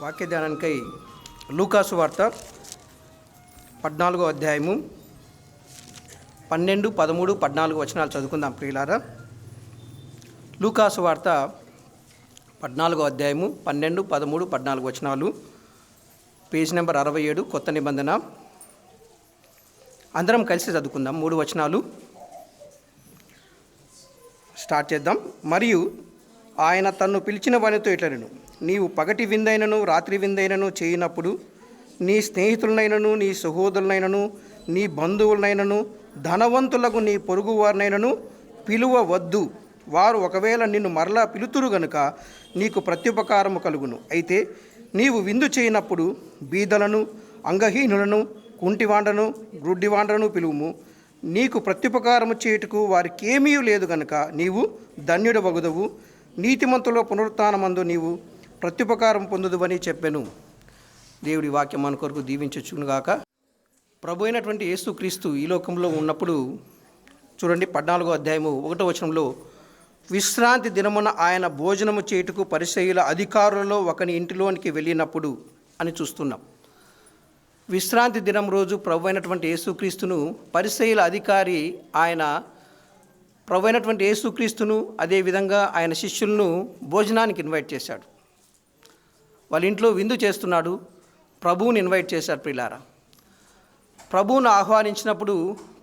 వాక్య ధ్యానానికై లూకాసు వార్త 14వ అధ్యాయము 12, 13, 14 వచనాలు చదువుకుందాం ప్రియులారా. లూకాసు వార్త 14వ అధ్యాయము 12, 13, 14 వచనాలు, పేజ్ నెంబర్ 67, కొత్త నిబంధన. అందరం కలిసి చదువుకుందాం. 3 వచనాలు స్టార్ట్ చేద్దాం. మరియు ఆయన తన్ను పిలిచిన వానితో ఇట్లనెను, నీవు పగటి విందైనను రాత్రి విందైనను చేయనప్పుడు నీ స్నేహితులనైనను నీ సహోదరులైనను నీ బంధువులనైనను ధనవంతులకు నీ పొరుగు వారినైనను పిలువవద్దు. వారు ఒకవేళ నిన్ను మరలా పిలుతురు గనుక నీకు ప్రత్యుపకారము కలుగును. అయితే నీవు విందు చేయనప్పుడు బీదలను, అంగహీనులను, కుంటివాండను, గ్రుడ్డివాండను పిలువుము. నీకు ప్రత్యుపకారము చేయుటకు వారికేమీ లేదు గనుక నీవు ధన్యుడవగుదవు. నీతిమంతుల పునరుత్థానమందు నీవు ప్రత్యుపకారం పొందుదువని చెప్పెను. దేవుడి వాక్యం మన కొరకు దీవించుచునుగాక. ప్రభు అయినటువంటి యేసుక్రీస్తు ఈ లోకంలో ఉన్నప్పుడు చూడండి, 14వ అధ్యాయము 1వ వచనంలో, విశ్రాంతి దినమున ఆయన భోజనము చేయుటకు పరిసయ్యుల అధికారులలో ఒకని ఇంటిలోనికి వెళ్ళినప్పుడు అని చూస్తున్నాం. విశ్రాంతి దినం రోజు ప్రభు అయినటువంటి యేసుక్రీస్తును పరిసయ్యుల అధికారి ఆయన ప్రభు అయినటువంటి యేసుక్రీస్తును అదేవిధంగా ఆయన శిష్యులను భోజనానికి ఇన్వైట్ చేశాడు. వాళ్ళ ఇంట్లో విందు చేస్తున్నాడు. ప్రభువుని ఇన్వైట్ చేశాడు. ప్రియులారా, ప్రభువును ఆహ్వానించినప్పుడు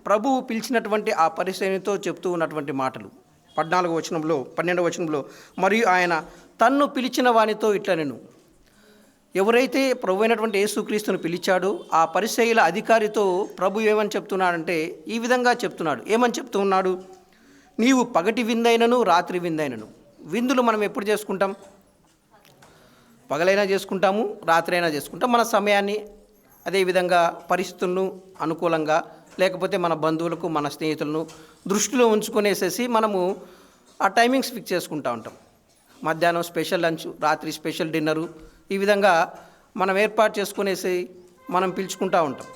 ప్రభువు పిలిచినటువంటి ఆ పరిసయ్యునితో చెప్తూ ఉన్నటువంటి మాటలు 14వ వచనంలో 12వ వచనంలో, మరియు ఆయన తన్ను పిలిచిన వానితో ఇట్లనెను. ఎవరైతే ప్రభు అయినటువంటి యేసుక్రీస్తును పిలిచాడో ఆ పరిసయ్యుల అధికారితో ప్రభు ఏమని చెప్తున్నాడంటే ఈ విధంగా చెప్తున్నాడు. ఏమని చెప్తూ ఉన్నాడు? నీవు పగటి విందైనను రాత్రి విందైనను. విందులు మనం ఎప్పుడు చేసుకుంటాం? పగలైనా చేసుకుంటాము, రాత్రి అయినా చేసుకుంటాం. మన సమయాన్ని అదేవిధంగా పరిస్థితులను అనుకూలంగా, లేకపోతే మన బంధువులకు మన స్నేహితులను దృష్టిలో ఉంచుకునేసేసి మనము ఆ టైమింగ్స్ ఫిక్స్ చేసుకుంటూ ఉంటాం. మధ్యాహ్నం స్పెషల్ లంచ్, రాత్రి స్పెషల్ డిన్నరు, ఈ విధంగా మనం ఏర్పాటు చేసుకునేసి మనం పిలుచుకుంటూ ఉంటాం.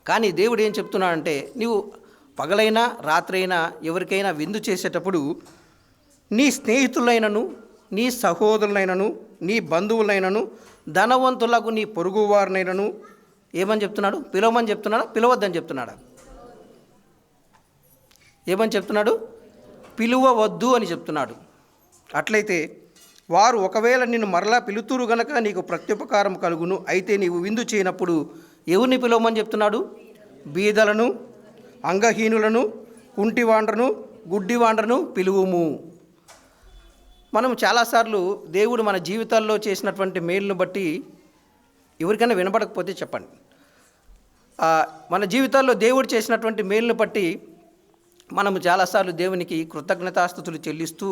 కానీ దేవుడు ఏం చెప్తున్నాడంటే, నీవు పగలైనా రాత్రి అయినా ఎవరికైనా విందు చేసేటప్పుడు నీ స్నేహితులైనను నీ సహోదరులైనను నీ బంధువులైనను ధనవంతులకు నీ పొరుగువారినైనను ఏమని చెప్తున్నాడు? పిలవమని చెప్తున్నాడా? పిలవద్దని చెప్తున్నాడా? ఏమని చెప్తున్నాడు? పిలువవద్దు అని చెప్తున్నాడు. అట్లయితే వారు ఒకవేళ నిన్ను మరలా పిలుతురు గనక నీకు ప్రత్యుపకారం కలుగును. అయితే నీవు విందు చేయనప్పుడు ఎవరిని పిలవమని చెప్తున్నాడు? బీదలను, అంగహీనులను, కుంటివాండ్రను, గుడ్డివాండ్రను పిలువుము. మనం చాలాసార్లు దేవుడు మన జీవితాల్లో చేసినటువంటి మేలును బట్టి ఎవరికైనా వినపడకపోతే చెప్పండి. మన జీవితాల్లో దేవుడు చేసినటువంటి మేలును బట్టి మనము చాలాసార్లు దేవునికి కృతజ్ఞతాస్తుతులు చెల్లిస్తూ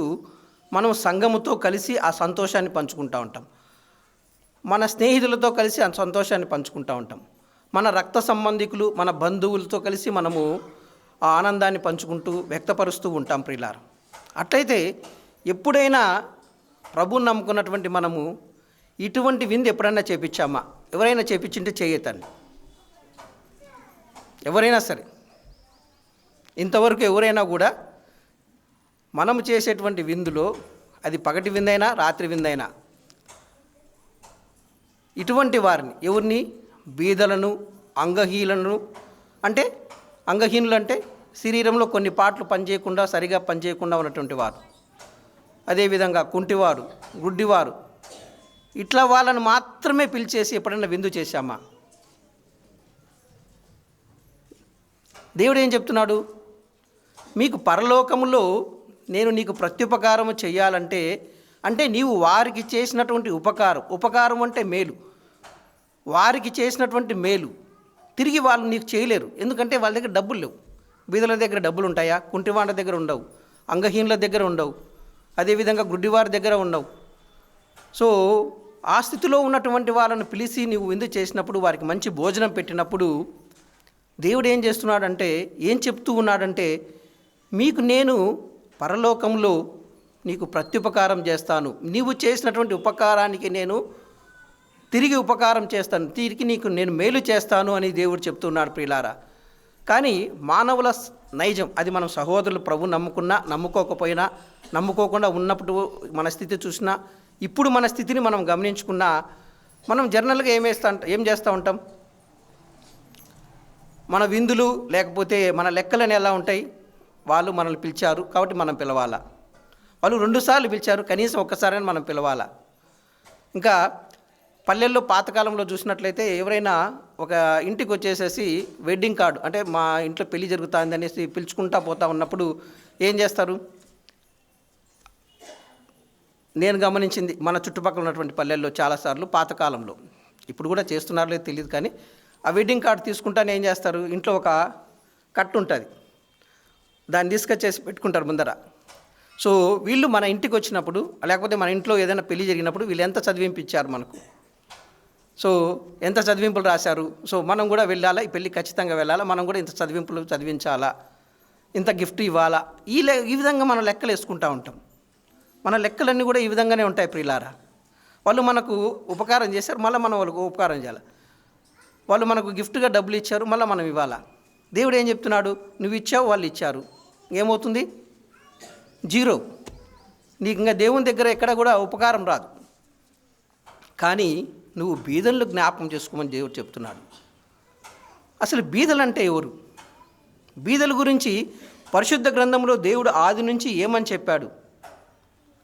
మనం సంఘముతో కలిసి ఆ సంతోషాన్ని పంచుకుంటూ ఉంటాం. మన స్నేహితులతో కలిసి ఆ సంతోషాన్ని పంచుకుంటూ ఉంటాం. మన రక్త సంబంధికులు, మన బంధువులతో కలిసి మనము ఆ ఆనందాన్ని పంచుకుంటూ వ్యక్తపరుస్తూ ఉంటాం ప్రియులారా. అట్లయితే ఎప్పుడైనా ప్రభువుని నమ్ముకున్నటువంటి మనము ఇటువంటి విందు ఎప్పుడైనా చేపించామా? ఎవరైనా చేపించింటే చేయతండి. ఎవరైనా సరే, ఇంతవరకు ఎవరైనా కూడా మనము చేసేటువంటి విందులో, అది పగటి విందైనా రాత్రి విందైనా, ఇటువంటి వారిని, ఎవరిని? బీదలను, అంగహీనులను. అంటే అంగహీనులు అంటే శరీరంలో కొన్ని పార్ట్లు పనిచేయకుండా, సరిగా పనిచేయకుండా ఉన్నటువంటి వారు, అదేవిధంగా కుంటివారు, గుడ్డివారు, ఇట్లా వాళ్ళను మాత్రమే పిలిచేసి ఎప్పుడైనా విందు చేశామా? దేవుడు ఏం చెప్తున్నాడు? మీకు పరలోకములో నేను నీకు ప్రత్యుపకారము చెయ్యాలంటే, అంటే నీవు వారికి చేసినటువంటి ఉపకారం అంటే మేలు, వారికి చేసినటువంటి మేలు తిరిగి వాళ్ళు నీకు చేయలేరు. ఎందుకంటే వాళ్ళ దగ్గర డబ్బులు లేవు. బీదల దగ్గర డబ్బులు ఉంటాయా? కుంటివాళ్ళ దగ్గర ఉండవు, అంగహీనుల దగ్గర ఉండవు, అదేవిధంగా గుడ్డివారి దగ్గర ఉండవు. సో ఆ స్థితిలో ఉన్నటువంటి వాళ్ళను పిలిచి నీవు విందు చేసినప్పుడు, వారికి మంచి భోజనం పెట్టినప్పుడు దేవుడు ఏం చేస్తున్నాడంటే, ఏం చెప్తూ ఉన్నాడంటే, మీకు నేను పరలోకంలో నీకు ప్రత్యుపకారం చేస్తాను. నీవు చేసినటువంటి ఉపకారానికి నేను తిరిగి ఉపకారం చేస్తాను, తిరిగి నీకు నేను మేలు చేస్తాను అని దేవుడు చెప్తున్నాడు ప్రియులారా. కానీ మానవుల నైజం అది, మనం సహోదరులు ప్రభు నమ్ముకున్నా నమ్ముకోకపోయినా, నమ్ముకోకుండా ఉన్నప్పుడు మన స్థితి చూసినా, ఇప్పుడు మన స్థితిని మనం గమనించుకున్నా, మనం జనరల్గా ఏం చేస్తూ ఉంటాం? మన విందులు లేకపోతే మన లెక్కలని ఎలా ఉంటాయి? వాళ్ళు మనల్ని పిలిచారు కాబట్టి మనం పిలవాలా, వాళ్ళు 2 సార్లు పిలిచారు కనీసం ఒక్కసారైనా మనం పిలవాలా. ఇంకా పల్లెల్లో పాతకాలంలో చూసినట్లయితే ఎవరైనా ఒక ఇంటికి వచ్చేసేసి వెడ్డింగ్ కార్డు, అంటే మా ఇంట్లో పెళ్లి జరుగుతుంది అనేసి పిలుచుకుంటా పోతా ఉన్నప్పుడు ఏం చేస్తారు? నేను గమనించింది మన చుట్టుపక్కల ఉన్నటువంటి పల్లెల్లో చాలాసార్లు పాతకాలంలో, ఇప్పుడు కూడా చేస్తున్నారో లేదో తెలియదు కానీ, ఆ వెడ్డింగ్ కార్డు తీసుకుంటానే ఏం చేస్తారు? ఇంట్లో ఒక కట్టు ఉంటుంది, దాన్ని తీసుకొచ్చేసి పెట్టుకుంటారు ముందర. సో వీళ్ళు మన ఇంటికి వచ్చినప్పుడు లేకపోతే మన ఇంట్లో ఏదైనా పెళ్లి జరిగినప్పుడు వీళ్ళు ఎంత చదివింపించారు మనకు, సో ఎంత చదివింపులు రాశారు, సో మనం కూడా వెళ్ళాలా, ఈ పెళ్ళి ఖచ్చితంగా వెళ్ళాలా, మనం కూడా ఇంత చదివింపులు చదివించాలా, ఇంత గిఫ్ట్ ఇవ్వాలా, ఈ విధంగా మనం లెక్కలు వేసుకుంటూ ఉంటాం. మన లెక్కలన్నీ కూడా ఈ విధంగానే ఉంటాయి ప్రియులారా. వాళ్ళు మనకు ఉపకారం చేశారు, మళ్ళీ మనం వాళ్ళకు ఉపకారం చేయాలి. వాళ్ళు మనకు గిఫ్ట్గా డబ్బులు ఇచ్చారు, మళ్ళీ మనం ఇవ్వాలా. దేవుడు ఏం చెప్తున్నాడు? నువ్వు ఇచ్చావు, వాళ్ళు ఇచ్చారు, ఏమవుతుంది? 0. నీకు ఇంకా దేవుని దగ్గర ఎక్కడ కూడా ఉపకారం రాదు. కానీ నువ్వు బీదలను జ్ఞాపకం చేసుకోమని దేవుడు చెప్తున్నాడు. అసలు బీదలు అంటే ఎవరు? బీదల గురించి పరిశుద్ధ గ్రంథంలో దేవుడు ఆది నుంచి ఏమని చెప్పాడు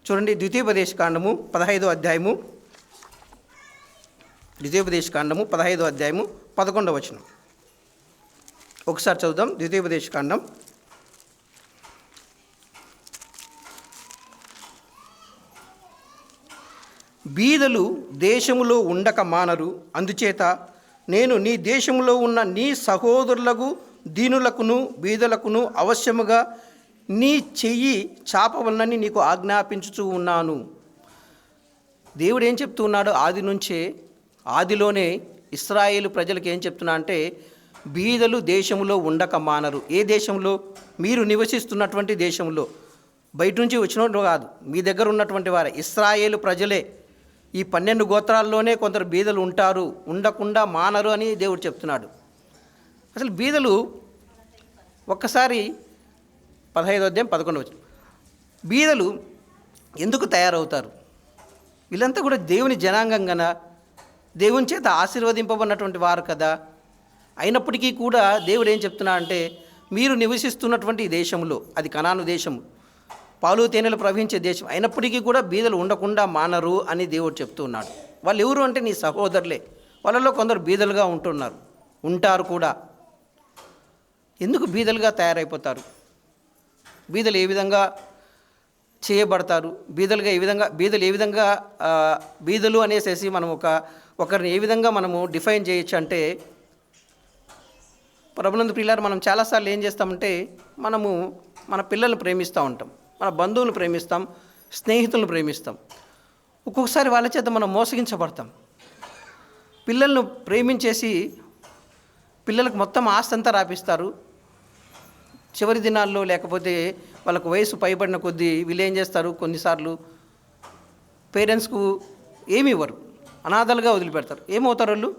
చూడండి. ద్వితీయోపదేశకాండము 15వ అధ్యాయము, ద్వితీయోపదేశకాండము 15వ అధ్యాయము 11వ వచనం ఒకసారి చదువుదాం. ద్వితీయోపదేశకాండం బీదలు దేశములో ఉండక మానరు, అందుచేత నేను నీ దేశంలో ఉన్న నీ సహోదరులకు దీనులకును బీదలకును అవశ్యముగా నీ చెయ్యి చాపవలనని నీకు ఆజ్ఞాపించుచూ ఉన్నాను. దేవుడు ఏం చెప్తున్నాడు? ఆది నుంచే, ఆదిలోనే ఇశ్రాయేలు ప్రజలకు ఏం చెప్తున్నా అంటే, బీదలు దేశంలో ఉండక మానరు. ఏ దేశంలో? మీరు నివసిస్తున్నటువంటి దేశంలో. బయట నుంచి వచ్చినట్టు కాదు, మీ దగ్గర ఉన్నటువంటి వారే ఇశ్రాయేలు ప్రజలే. ఈ 12 గోత్రాల్లోనే కొందరు బీదలు ఉంటారు, ఉండకుండా మానరు అని దేవుడు చెప్తున్నాడు. అసలు బీదలు ఒక్కసారి 15వ అధ్యాయం 11వ వచనం, బీదలు ఎందుకు తయారవుతారు? వీళ్ళంతా కూడా దేవుని జనాంగం కదా, దేవుని చేత ఆశీర్వదింపబడినటువంటి వారు కదా. అయినప్పటికీ కూడా దేవుడు ఏం చెప్తున్నా అంటే, మీరు నివసిస్తున్నటువంటి దేశంలో, అది కనాను దేశము, పాలు తేనెలు ప్రవహించే దేశం, అయినప్పటికీ కూడా బీదలు ఉండకుండా మానరు అని దేవుడు చెప్తూ ఉన్నాడు. వాళ్ళు ఎవరు అంటే నీ సహోదరులే. వాళ్ళలో కొందరు బీదలుగా ఉంటారు కూడా. ఎందుకు బీదలుగా తయారైపోతారు? బీదలు ఏ విధంగా చేయబడతారు? బీదలు ఏ విధంగా బీదలు అనేసేసి మనం ఒకరిని ఏ విధంగా మనము డిఫైన్ చేయొచ్చు అంటే, ప్రభునందు ప్రియులారా, మనం చాలాసార్లు ఏం చేస్తామంటే, మనము మన పిల్లల్ని ప్రేమిస్తూ ఉంటాం, మన బంధువులను ప్రేమిస్తాం, స్నేహితులను ప్రేమిస్తాం. ఒక్కొక్కసారి వాళ్ళ చేత మనం మోసగించబడతాం. పిల్లలను ప్రేమించేసి పిల్లలకు మొత్తం ఆస్తి అంతా రాపిస్తారు. చివరి దినాల్లో లేకపోతే వాళ్ళకు వయసు పైబడిన కొద్దీ వీళ్ళు ఏం చేస్తారు? కొన్నిసార్లు పేరెంట్స్కు ఏమి ఇవ్వరు, అనాథలుగా వదిలిపెడతారు. ఏమవుతారు? వాళ్ళు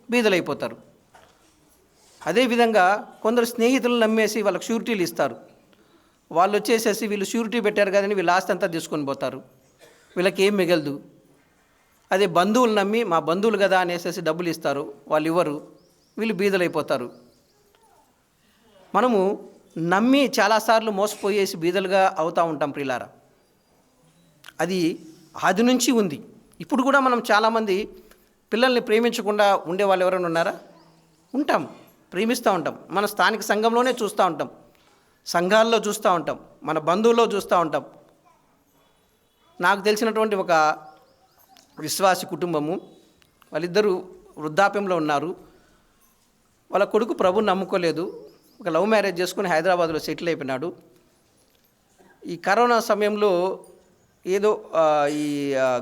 బీదలైపోతారు. అదేవిధంగా కొందరు స్నేహితులను నమ్మేసి వాళ్ళకు షూరిటీలు ఇస్తారు. వాళ్ళు వచ్చేసేసి వీళ్ళు షూరిటీ పెట్టారు కదని వీళ్ళు ఆస్తి అంతా తీసుకొని పోతారు, వీళ్ళకి ఏం మిగలదు. అదే బంధువులు నమ్మి మా బంధువులు కదా అనేసి డబ్బులు ఇస్తారు, వాళ్ళు ఇవ్వరు, వీళ్ళు బీదలైపోతారు. మనము నమ్మి చాలాసార్లు మోసపోయేసి బీదలుగా అవుతూ ఉంటాం ప్రియులారా. అది ఆది నుంచి ఉంది. ఇప్పుడు కూడా మనం చాలామంది పిల్లల్ని ప్రేమించకుండా ఉండే వాళ్ళు ఎవరైనా ఉన్నారా? ఉంటాం, ప్రేమిస్తూ ఉంటాం. మన స్థానిక సంఘంలోనే చూస్తూ ఉంటాం, సంఘాల్లో చూస్తూ ఉంటాం, మన బంధువుల్లో చూస్తూ ఉంటాం. నాకు తెలిసినటువంటి ఒక విశ్వాసి కుటుంబము, వాళ్ళిద్దరూ వృద్ధాప్యంలో ఉన్నారు. వాళ్ళ కొడుకు ప్రభుని నమ్ముకోలేదు, ఒక లవ్ మ్యారేజ్ చేసుకుని హైదరాబాద్లో సెటిల్ అయిపోయినాడు. ఈ కరోనా సమయంలో ఏదో ఈ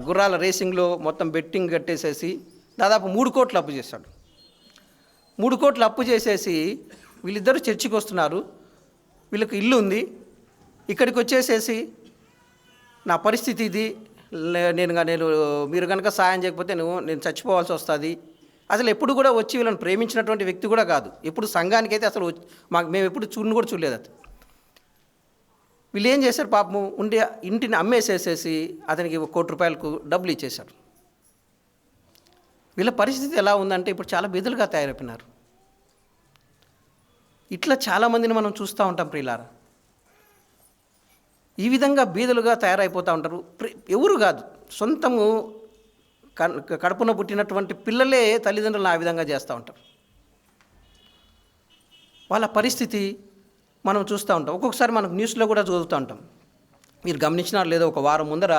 గుర్రాల రేసింగ్లో మొత్తం బెట్టింగ్ కట్టేసేసి దాదాపు 3 కోట్లు అప్పు చేశాడు. 3 కోట్లు అప్పు చేసేసి వీళ్ళిద్దరూ చర్చికి వస్తున్నారు. వీళ్ళకి ఇల్లు ఉంది. ఇక్కడికి వచ్చేసేసి నా పరిస్థితి ఇది, మీరు కనుక సాయం చేయకపోతే నేను చచ్చిపోవాల్సి వస్తుంది. అసలు ఎప్పుడు కూడా వచ్చి వీళ్ళని ప్రేమించినటువంటి వ్యక్తి కూడా కాదు. ఎప్పుడు సంఘానికైతే అసలు మేము ఎప్పుడు కూడా చూడలేదు. అది వీళ్ళు ఏం చేశారు? పాపము ఇంటిని అమ్మేసేసేసి అతనికి 1 కోటి రూపాయలకు డబ్బులు ఇచ్చేశారు. వీళ్ళ పరిస్థితి ఎలా ఉందంటే ఇప్పుడు చాలా బీదలుగా తయారైపోయినారు. ఇట్లా చాలామందిని మనం చూస్తూ ఉంటాం ప్రియులారా. ఈ విధంగా బీదలుగా తయారైపోతూ ఉంటారు. ఎవరు కాదు, సొంతము కడుపున పుట్టినటువంటి పిల్లలే తల్లిదండ్రులను ఆ విధంగా చేస్తూ ఉంటారు. వాళ్ళ పరిస్థితి మనం చూస్తూ ఉంటాం. ఒక్కొక్కసారి మనకు న్యూస్లో కూడా చదువుతూ ఉంటాం. మీరు గమనించినారు లేదో, ఒక వారం ముందర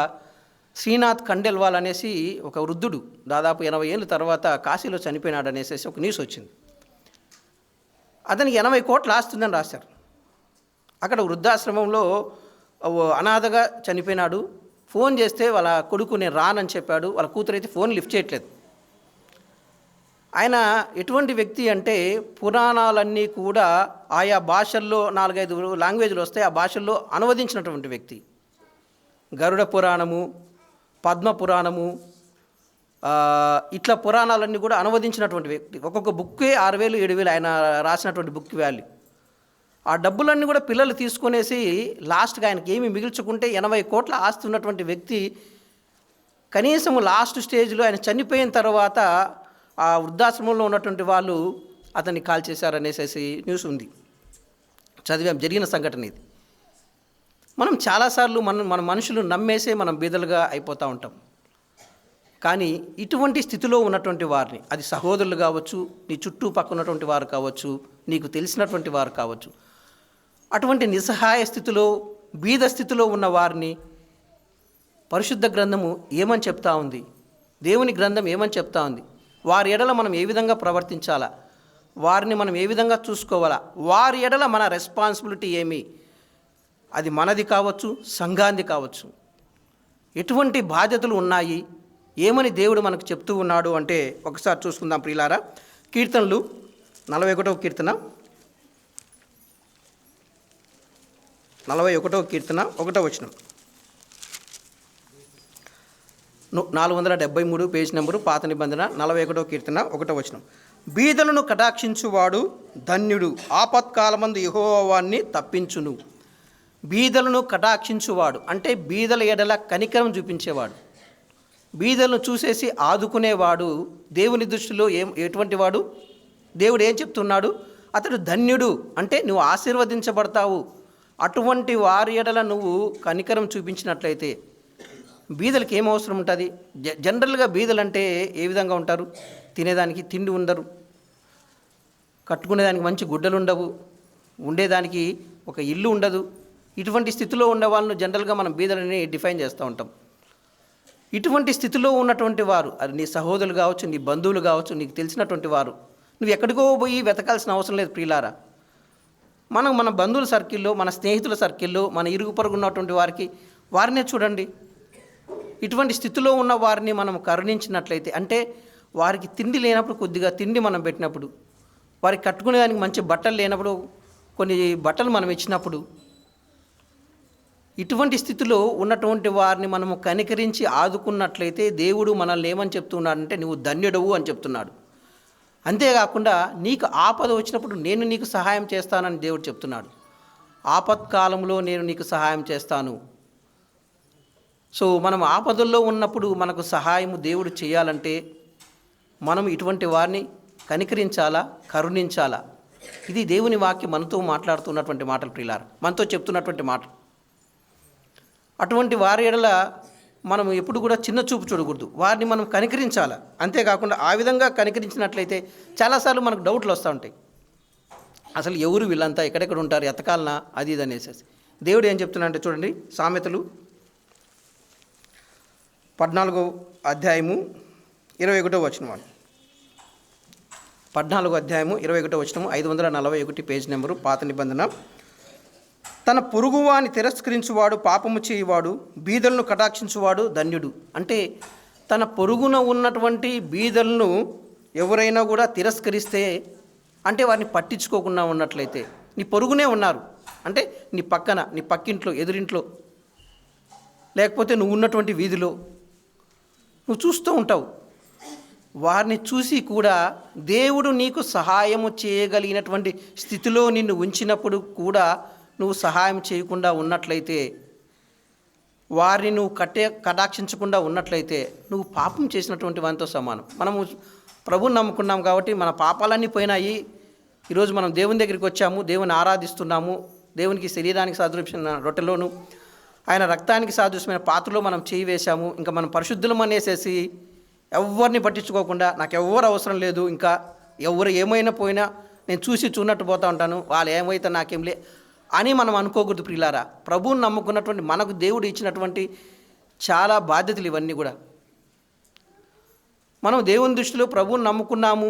శ్రీనాథ్ ఖండేల్వాల్ అనేసి ఒక వృద్ధుడు దాదాపు 80 ఏళ్ళ తర్వాత కాశీలో చనిపోయినాడు అనేసి ఒక న్యూస్ వచ్చింది. అతనికి 80 కోట్లు ఆస్తుందని రాశారు. అక్కడ వృద్ధాశ్రమంలో అనాథగా చనిపోయినాడు. ఫోన్ చేస్తే వాళ్ళ కొడుకు నేను రానని చెప్పాడు. వాళ్ళ కూతురు అయితే ఫోన్ లిఫ్ట్ చేయట్లేదు. ఆయన ఎటువంటి వ్యక్తి అంటే పురాణాలన్నీ కూడా ఆయా భాషల్లో 4-5 లాంగ్వేజ్లు వస్తాయి, ఆ భాషల్లో అనువదించినటువంటి వ్యక్తి. గరుడ పురాణము, పద్మ పురాణము, ఇట్లా పురాణాలన్నీ కూడా అనువదించినటువంటి వ్యక్తి. ఒక్కొక్క బుక్కే 6,000-7,000 ఆయన రాసినటువంటి బుక్ వాల్యూ. ఆ డబ్బులన్నీ కూడా పిల్లలు తీసుకునేసి లాస్ట్గా ఆయనకి ఏమి మిగిల్చుకుంటే 80 కోట్ల ఆస్తి ఉన్నటువంటి వ్యక్తి కనీసం లాస్ట్ స్టేజ్లో ఆయన చనిపోయిన తర్వాత ఆ వృద్ధాశ్రమంలో ఉన్నటువంటి వాళ్ళు అతన్ని కాల్ చేశారనేసి న్యూస్ ఉంది, చదివాం. జరిగిన సంఘటన ఇది. మనం చాలాసార్లు మన మనుషులు నమ్మేసే మనం బీదలుగా అయిపోతూ ఉంటాం. కానీ ఇటువంటి స్థితిలో ఉన్నటువంటి వారిని, అది సహోదరులు కావచ్చు, నీ చుట్టూ పక్కన ఉన్నటువంటి వారు కావచ్చు, నీకు తెలిసినటువంటి వారు కావచ్చు, అటువంటి నిస్సహాయ స్థితిలో, బీద స్థితిలో ఉన్న వారిని పరిశుద్ధ గ్రంథము ఏమని చెప్తా ఉంది, దేవుని గ్రంథం ఏమని చెప్తా ఉంది, వారి ఎడల మనం ఏ విధంగా ప్రవర్తించాలా, వారిని మనం ఏ విధంగా చూసుకోవాలా, వారి ఎడల మన రెస్పాన్సిబిలిటీ ఏమి, అది మనది కావచ్చు, సంఘాంది కావచ్చు, ఎటువంటి బాధ్యతలు ఉన్నాయి, ఏమని దేవుడు మనకు చెప్తూ ఉన్నాడు అంటే ఒకసారి చూసుకుందాం ప్రియులారా. కీర్తనలు 41వ కీర్తన, 41వ కీర్తన 1వ వచనం, 473 పేజ్ నెంబరు, పాత నిబంధన, 41వ కీర్తన 1వ వచనం. బీదలను కటాక్షించువాడు ధన్యుడు, ఆపత్కాలమందు యెహోవా వారిని తప్పించును. బీదలను కటాక్షించువాడు అంటే బీదల ఎడల కనికరం చూపించేవాడు, బీదలను చూసేసి ఆదుకునేవాడు దేవుని దృష్టిలో ఎటువంటి వాడు, దేవుడు ఏం చెప్తున్నాడు, అతడు ధన్యుడు అంటే నువ్వు ఆశీర్వదించబడతావు. అటువంటి వారి ఎడల నువ్వు కనికరం చూపించినట్లయితే, బీదలకు ఏం అవసరం ఉంటుంది? జనరల్గా బీదలంటే ఏ విధంగా ఉంటారు? తినేదానికి తిండి ఉండరు, కట్టుకునేదానికి మంచి గుడ్డలు ఉండవు, ఉండేదానికి ఒక ఇల్లు ఉండదు. ఇటువంటి స్థితిలో ఉన్న వాళ్ళను జనరల్గా మనం బీదలని డిఫైన్ చేస్తూ ఉంటాం. ఇటువంటి స్థితిలో ఉన్నటువంటి వారు, అది నీ సహోదరులు కావచ్చు, నీ బంధువులు కావచ్చు, నీకు తెలిసినటువంటి వారు, నువ్వు ఎక్కడికో పోయి వెతకాల్సిన అవసరం లేదు ప్రియులారా. మన బంధువుల సర్కిల్లో, మన స్నేహితుల సర్కిల్లో, మన ఇరుగు పొరుగు ఉన్నటువంటి వారినే చూడండి. ఇటువంటి స్థితిలో ఉన్న వారిని మనం కరుణించినట్లయితే, అంటే వారికి తిండి లేనప్పుడు కొద్దిగా తిండి మనం పెట్టినప్పుడు, వారికి కట్టుకునేదానికి మంచి బట్టలు లేనప్పుడు కొన్ని బట్టలు మనం ఇచ్చినప్పుడు, ఇటువంటి స్థితిలో ఉన్నటువంటి వారిని మనము కనికరించి ఆదుకున్నట్లయితే దేవుడు మనల్ని ఏమని చెప్తున్నాడంటే నువ్వు ధన్యుడవు అని చెప్తున్నాడు. అంతేకాకుండా నీకు ఆపద వచ్చినప్పుడు నేను నీకు సహాయం చేస్తానని దేవుడు చెప్తున్నాడు. ఆపత్కాలంలో నేను నీకు సహాయం చేస్తాను. సో మనం ఆపదల్లో ఉన్నప్పుడు మనకు సహాయము దేవుడు చేయాలంటే మనం ఇటువంటి వారిని కనికరించాలా, కరుణించాలా. ఇది దేవుని వాక్యం మనతో మాట్లాడుతున్నటువంటి మాటలు ప్రియులారా, మనతో చెప్తున్నటువంటి మాటలు. అటువంటి వారి ఎడల మనం ఎప్పుడు కూడా చిన్న చూపు చూడకూడదు, వారిని మనం కనికరించాలి. అంతేకాకుండా ఆ విధంగా కనికరించినట్లయితే చాలాసార్లు మనకు డౌట్లు వస్తూ ఉంటాయి, అసలు ఎవరు వీళ్ళంతా, ఎక్కడెక్కడ ఉంటారు, ఎతకాలనా, అది ఇది అనేసి. దేవుడు ఏం చెప్తున్నా అంటే చూడండి, సామెతలు 14వ అధ్యాయము 21వ వచనం, 14వ అధ్యాయము 21వ వచనము, 541 పేజ్ నెంబరు, పాత నిబంధన. తన పొరుగువాని తిరస్కరించువాడు పాపము చేయువాడు, బీదలను కటాక్షించువాడు ధన్యుడు. అంటే తన పొరుగున ఉన్నటువంటి బీదలను ఎవరైనా కూడా తిరస్కరిస్తే, అంటే వారిని పట్టించుకోకుండా ఉన్నట్లయితే, నీ పొరుగునే ఉన్నారు అంటే నీ పక్కన, నీ పక్కింట్లో, ఎదురింట్లో, లేకపోతే నువ్వు ఉన్నటువంటి వీధిలో నువ్వు చూస్తూ ఉంటావు, వారిని చూసి కూడా దేవుడు నీకు సహాయము చేయగలిగినటువంటి స్థితిలో నిన్ను ఉంచినప్పుడు కూడా నువ్వు సహాయం చేయకుండా ఉన్నట్లయితే వారిని నువ్వు కటాక్షించకుండా ఉన్నట్లయితే నువ్వు పాపం చేసినటువంటి వానితో సమానం. మనము ప్రభువుని నమ్ముకున్నాం కాబట్టి మన పాపాలన్నీ పోయినాయి. ఈరోజు మనం దేవుని దగ్గరికి వచ్చాము, దేవుని ఆరాధిస్తున్నాము. దేవునికి శరీరానికి సాదృశ్యమైన రొట్టెలోను ఆయన రక్తానికి సాదృశ్యమైన పాత్రలో మనం చేయి వేశాము. ఇంకా మనం పరిశుద్ధులం అనేసేసి ఎవరిని పట్టించుకోకుండా నాకు ఎవరు అవసరం లేదు, ఇంకా ఎవరు ఏమైనా పోయినా నేను చూసినట్టు పోతూ ఉంటాను, వాళ్ళు ఏమైతే నాకేం లే అని మనం అనుకోకూడదు ప్రియులారా. ప్రభువుని నమ్ముకున్నటువంటి మనకు దేవుడు ఇచ్చినటువంటి చాలా బాధ్యతలు ఇవన్నీ కూడా. మనం దేవుని దృష్టిలో ప్రభువుని నమ్ముకున్నాము.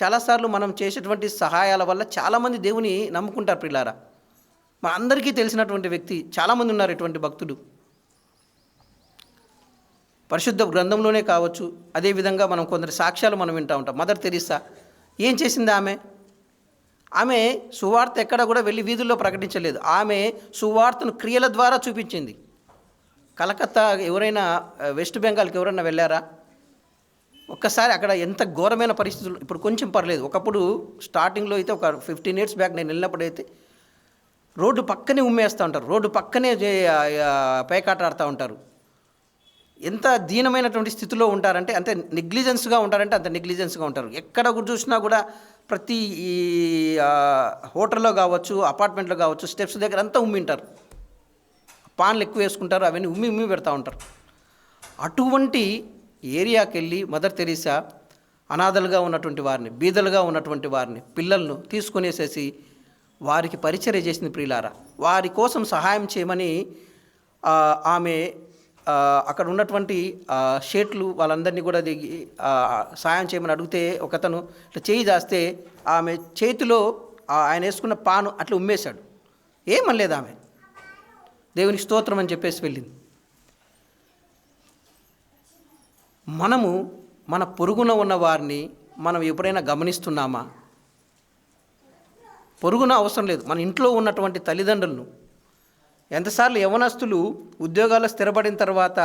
చాలాసార్లు మనం చేసేటువంటి సహాయాల వల్ల చాలామంది దేవుని నమ్ముకుంటారు ప్రియులారా. మన అందరికీ తెలిసినటువంటి వ్యక్తి చాలామంది ఉన్నారు ఇటువంటి భక్తుడు. పరిశుద్ధ గ్రంథంలోనే కావచ్చు, అదేవిధంగా మనం కొందరి సాక్ష్యాలు మనం వింటూ ఉంటాం. మదర్ తెరీసా ఏం చేసింది? ఆమె సువార్త ఎక్కడ కూడా వెళ్ళి వీధుల్లో ప్రకటించలేదు. ఆమె సువార్తను క్రియల ద్వారా చూపించింది. కలకత్తా ఎవరైనా, వెస్ట్ బెంగాల్కి ఎవరైనా వెళ్ళారా? ఒక్కసారి అక్కడ ఎంత ఘోరమైన పరిస్థితులు, ఇప్పుడు కొంచెం పర్లేదు. ఒకప్పుడు స్టార్టింగ్లో అయితే ఒక 15 years బ్యాక్ నేను వెళ్ళినప్పుడు అయితే రోడ్డు పక్కనే ఉమ్మేస్తూ ఉంటారు, రోడ్డు పక్కనే పేకాట ఆడుతూ ఉంటారు. ఎంత దీనమైనటువంటి స్థితిలో ఉంటారంటే, అంతే నెగ్లిజెన్స్గా ఉంటారంటే అంత నెగ్లిజెన్స్గా ఉంటారు. ఎక్కడ చూసినా కూడా ప్రతి హోటల్లో కావచ్చు, అపార్ట్మెంట్లో కావచ్చు, స్టెప్స్ దగ్గర అంతా ఉమ్మింటారు. పాన్లు ఎక్కువ వేసుకుంటారు, అవన్నీ ఉమ్మి పెడతా ఉంటారు. అటువంటి ఏరియాకి వెళ్ళి మదర్ తెరీసా అనాథలుగా ఉన్నటువంటి వారిని, బీదలుగా ఉన్నటువంటి వారిని, పిల్లలను తీసుకునేసేసి వారికి పరిచర్య చేసింది ప్రియులారా. వారి కోసం సహాయం చేయమని ఆమె అక్కడ ఉన్నటువంటి షేట్లు వాళ్ళందరినీ కూడా దిగి సహాయం చేయమని అడిగితే ఒకతను ఇట్లా చేయి దాస్తే ఆమె చేతిలో ఆయన వేసుకున్న పాను అట్లా ఉమ్మేశాడు. ఏమనలేదు ఆమె, దేవునికి స్తోత్రం అని చెప్పేసి వెళ్ళింది. మనము మన పొరుగున ఉన్న వారిని మనం ఎప్పుడైనా గమనిస్తున్నామా? పొరుగున అవసరం లేదు, మన ఇంట్లో ఉన్నటువంటి తల్లిదండ్రులను. ఎంతసార్లు యవనస్తులు ఉద్యోగాల్లో స్థిరపడిన తర్వాత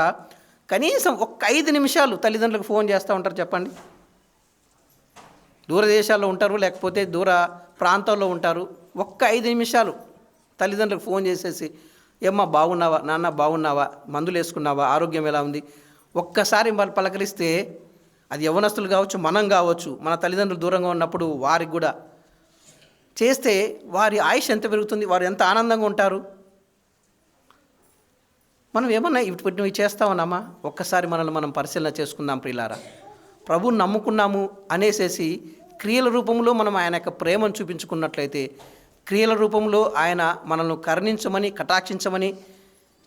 కనీసం ఒక్క 5 నిమిషాలు తల్లిదండ్రులకు ఫోన్ చేస్తూ ఉంటారు చెప్పండి. దూరదేశాల్లో ఉంటారు, లేకపోతే దూర ప్రాంతాల్లో ఉంటారు. ఒక్క 5 నిమిషాలు తల్లిదండ్రులకు ఫోన్ చేసేసి, ఏమ్మా బాగున్నావా, నాన్న బాగున్నావా, మందులు వేసుకున్నావా, ఆరోగ్యం ఎలా ఉంది, ఒక్కసారి వాళ్ళు పలకరిస్తే, అది యవనస్తులు కావచ్చు, మనం కావచ్చు, మన తల్లిదండ్రులు దూరంగా ఉన్నప్పుడు వారికి కూడా చేస్తే వారి ఆయుష్ ఎంత పెరుగుతుంది, వారు ఎంత ఆనందంగా ఉంటారు. మనం ఏమన్నా ఇవి చేస్తా ఉన్నామా? ఒక్కసారి మనల్ని మనం పరిశీలన చేసుకుందాం ప్రియులారా. ప్రభువుని నమ్ముకున్నాము అనేసేసి క్రియల రూపంలో మనం ఆయన యొక్క ప్రేమను చూపించుకున్నట్లయితే, క్రియల రూపంలో ఆయన మనల్ని కరుణించమని, కటాక్షించమని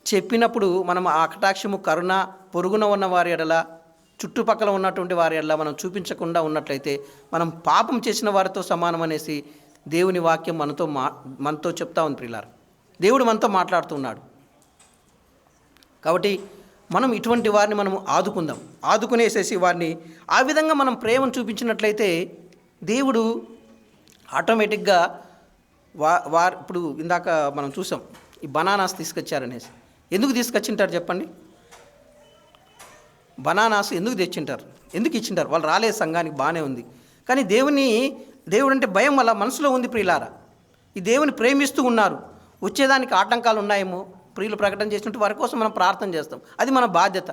చెప్పినప్పుడు మనం ఆ కటాక్షము, కరుణ పొరుగున ఉన్న వారి ఎడల, చుట్టుపక్కల ఉన్నటువంటి వారి ఎడల మనం చూపించకుండా ఉన్నట్లయితే మనం పాపం చేసిన వారితో సమానం అనేసి దేవుని వాక్యం మనతో చెప్తా ఉంది ప్రియులారా. దేవుడు మనతో మాట్లాడుతున్నాడు. కాబట్టి మనం ఇటువంటి వారిని మనం ఆదుకునేసేసి వారిని ఆ విధంగా మనం ప్రేమను చూపించినట్లయితే దేవుడు ఆటోమేటిక్గా ఇప్పుడు ఇందాక మనం చూసాం, ఈ బనానాస్ తీసుకొచ్చారనేసి. ఎందుకు తీసుకొచ్చింటారు చెప్పండి? బనానాస్ ఎందుకు తెచ్చింటారు, ఎందుకు ఇచ్చింటారు? వాళ్ళు రాలేదు సంఘానికి, బాగానే ఉంది. కానీ దేవుడు అంటే భయం వల్ల మనసులో ఉంది ప్రియులారా. ఈ దేవుని ప్రేమిస్తూ ఉన్నారు, వచ్చేదానికి ఆటంకాలు ఉన్నాయేమో, ప్రియులు ప్రకటన చేసినట్టు వారి కోసం మనం ప్రార్థన చేస్తాం. అది మన బాధ్యత.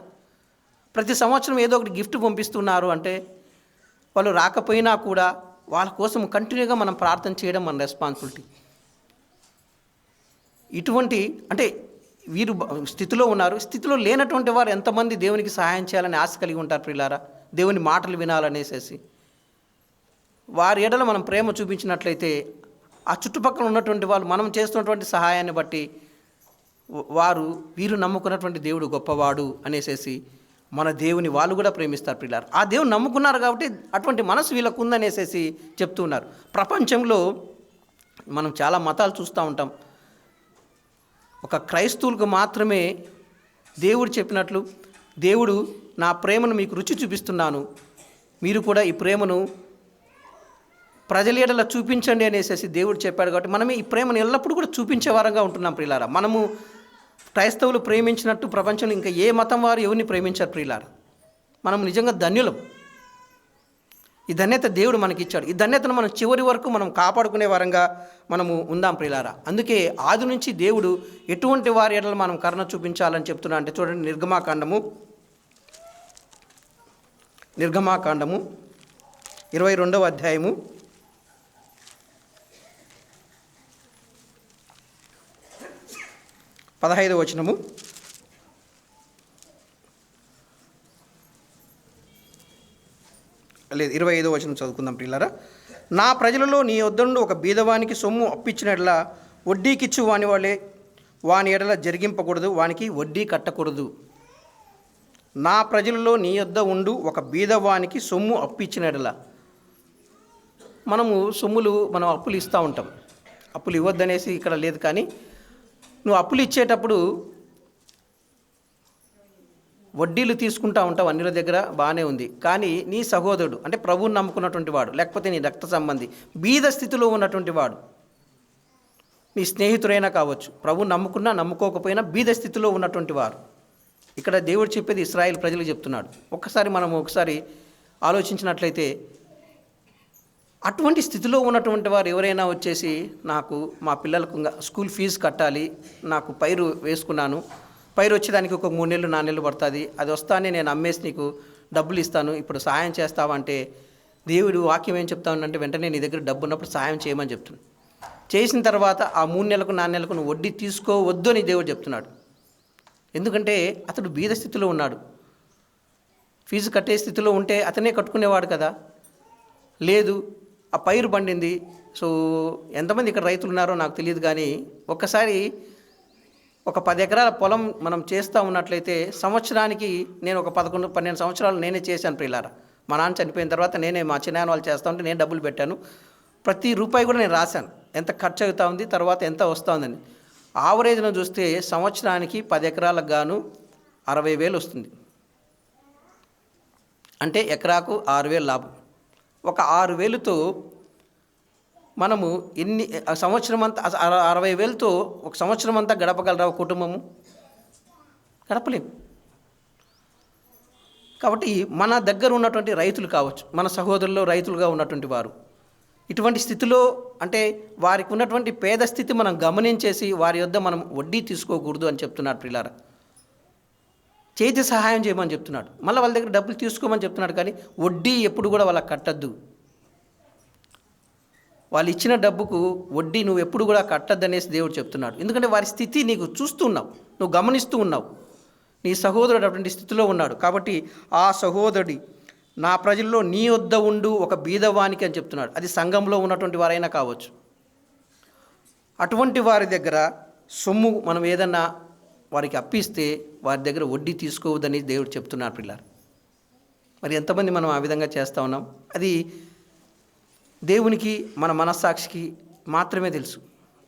ప్రతి సంవత్సరం ఏదో ఒకటి గిఫ్ట్ పంపిస్తున్నారు అంటే వాళ్ళు రాకపోయినా కూడా వాళ్ళ కోసం కంటిన్యూగా మనం ప్రార్థన చేయడం మన రెస్పాన్సిబిలిటీ. ఇటువంటి అంటే వీరు స్థితిలో ఉన్నారు, స్థితిలో లేనటువంటి వారు ఎంతమంది దేవునికి సహాయం చేయాలని ఆశ కలిగి ఉంటారు ప్రియులారా, దేవుని మాటలు వినాలనేసేసి. వారి ఎడల మనం ప్రేమ చూపించినట్లయితే ఆ చుట్టుపక్కల ఉన్నటువంటి వాళ్ళు మనం చేస్తున్నటువంటి సహాయాన్ని బట్టి వీరు నమ్ముకున్నటువంటి దేవుడు గొప్పవాడు అనేసేసి మన దేవుని వాళ్ళు కూడా ప్రేమిస్తారు ప్రియులారా. ఆ దేవుని నమ్ముకున్నారు కాబట్టి అటువంటి మనసు వీళ్ళకు ఉందనేసేసి చెప్తున్నారు. ప్రపంచంలో మనం చాలా మతాలు చూస్తూ ఉంటాం. ఒక క్రైస్తవులకు మాత్రమే దేవుడు చెప్పినట్లు, దేవుడు నా ప్రేమను మీకు రుచి చూపిస్తున్నాను, మీరు కూడా ఈ ప్రేమను ప్రజల ఎడల చూపించండి అనేసి దేవుడు చెప్పాడు. కాబట్టి మనమే ఈ ప్రేమను ఎల్లప్పుడూ కూడా చూపించే వారంగా ఉంటున్నాం ప్రియులారా. మనము క్రైస్తవులు ప్రేమించినట్టు ప్రపంచంలో ఇంకా ఏ మతం వారు ఎవరిని ప్రేమించారు ప్రియులారా. మనం నిజంగా ధన్యులం. ఈ ధన్యత దేవుడు మనకి ఇచ్చాడు. ఈ ధన్యతను మనం చివరి వరకు మనం కాపాడుకునే వారంగా మనము ఉందాం ప్రియులారా. అందుకే ఆది నుంచి దేవుడు ఎటువంటి వారి ఎడల మనం కరుణ చూపించాలని చెప్తున్నా అంటే చూడండి, నిర్గమాకాండము 22వ అధ్యాయము 15వ వచనము. లేదు, 25వ వచనం చదువుకుందాం ప్రియులారా. నా ప్రజలలో నీ యొద్ద నుండి ఒక బీదవానికి సొమ్ము అప్పించినట్లా వడ్డీకిచ్చు వాని ఎడల జరిగింపకూడదు, వానికి వడ్డీ కట్టకూడదు. నా ప్రజలలో నీ యొద్ద ఉండు ఒక బీదవానికి సొమ్ము అప్పించినట్లా. మనం అప్పులు ఇస్తూ ఉంటాం. అప్పులు ఇవ్వద్దనేసి ఇక్కడ లేదు, కానీ నువ్వు అప్పులు ఇచ్చేటప్పుడు వడ్డీలు తీసుకుంటూ ఉంటావు అన్యుల దగ్గర, బాగానే ఉంది. కానీ నీ సహోదరుడు అంటే ప్రభువుని నమ్ముకున్నటువంటి వాడు, లేకపోతే నీ రక్త సంబంధి బీద స్థితిలో ఉన్నటువంటి వాడు, నీ స్నేహితుడైనా కావచ్చు, ప్రభువుని నమ్ముకున్నా నమ్ముకోకపోయినా బీద స్థితిలో ఉన్నటువంటి వారు. ఇక్కడ దేవుడు చెప్పేది ఇశ్రాయేలు ప్రజలకు చెప్తున్నాడు. ఒకసారి ఆలోచించినట్లయితే అటువంటి స్థితిలో ఉన్నటువంటి వారు ఎవరైనా వచ్చేసి, నాకు మా పిల్లలకు స్కూల్ ఫీజు కట్టాలి, నాకు పైరు వేసుకున్నాను, పైరు వచ్చేదానికి ఒక 3 నెలలు 4 నెలలు పడుతుంది, అది వస్తానే నేను అమ్మేసి నీకు డబ్బులు ఇస్తాను, ఇప్పుడు సాయం చేస్తావంటే దేవుడు వాక్యం ఏం చెప్తా ఉందంటే వెంటనే నీ దగ్గర డబ్బు ఉన్నప్పుడు సాయం చేయమని చెప్తున్నాడు. చేసిన తర్వాత ఆ 3 నెలలకు 4 నెలలకు నువ్వు వడ్డీ తీసుకోవద్దు అని దేవుడు చెప్తున్నాడు. ఎందుకంటే అతడు బీద స్థితిలో ఉన్నాడు. ఫీజు కట్టే స్థితిలో ఉంటే అతనే కట్టుకునేవాడు కదా. లేదు, ఆ పైరు పండింది. సో ఎంతమంది ఇక్కడ రైతులు ఉన్నారో నాకు తెలియదు, కానీ ఒక్కసారి ఒక 10 ఎకరాల పొలం మనం చేస్తూ ఉన్నట్లయితే సంవత్సరానికి నేను ఒక 11-12 సంవత్సరాలు నేనే చేశాను ప్రియులారా. మా నాన్న చనిపోయిన తర్వాత మా చిన్నాన్న వాళ్ళు చేస్తూ ఉంటే నేను డబ్బులు పెట్టాను. ప్రతి రూపాయి కూడా నేను రాశాను, ఎంత ఖర్చు అవుతా ఉంది, తర్వాత ఎంత వస్తూ ఉందని. ఆవరేజ్ను చూస్తే సంవత్సరానికి 10 ఎకరాలకు గాను 60,000 వస్తుంది. అంటే ఎకరాకు 6,000 లాభం. ఒక 6,000తో మనము సంవత్సరం అంతా 60,000తో ఒక సంవత్సరం అంతా గడపగలరా ఒక కుటుంబము? గడపలేము. కాబట్టి మన దగ్గర ఉన్నటువంటి రైతులు కావచ్చు, మన సహోదరులు రైతులుగా ఉన్నటువంటి వారు ఇటువంటి స్థితిలో అంటే వారికి ఉన్నటువంటి పేద స్థితి మనం గమనించేసి వారి యొద్ద మనం వడ్డీ తీసుకోకూడదు అని చెప్తున్నాడు ప్రియులారా. చేతి సహాయం చేయమని చెప్తున్నాడు. మళ్ళీ వాళ్ళ దగ్గర డబ్బులు తీసుకోమని చెప్తున్నాడు, కానీ వడ్డీ ఎప్పుడు కూడా వాళ్ళకి కట్టద్దు. వాళ్ళు ఇచ్చిన డబ్బుకు వడ్డీ నువ్వు ఎప్పుడు కూడా కట్టద్దనేసి దేవుడు చెప్తున్నాడు. ఎందుకంటే వారి స్థితి నీకు చూస్తూ ఉన్నావు, నువ్వు గమనిస్తూ ఉన్నావు. నీ సహోదరుడు అటువంటి స్థితిలో ఉన్నాడు. కాబట్టి ఆ సహోదరుడి నా ప్రజల్లో నీ వద్ద ఉండు ఒక బీదవానికి అని చెప్తున్నాడు. అది సంఘంలో ఉన్నటువంటి వారైనా కావచ్చు. అటువంటి వారి దగ్గర సొమ్ము మనం ఏదన్నా వారికి అప్పిస్తే వారి దగ్గర వడ్డీ తీసుకోవద్దని దేవుడు చెప్తున్నాడు పిల్లలు. మరి ఎంతమంది మనం ఆ విధంగా చేస్తూ ఉన్నాం? అది దేవునికి మన మనస్సాక్షికి మాత్రమే తెలుసు.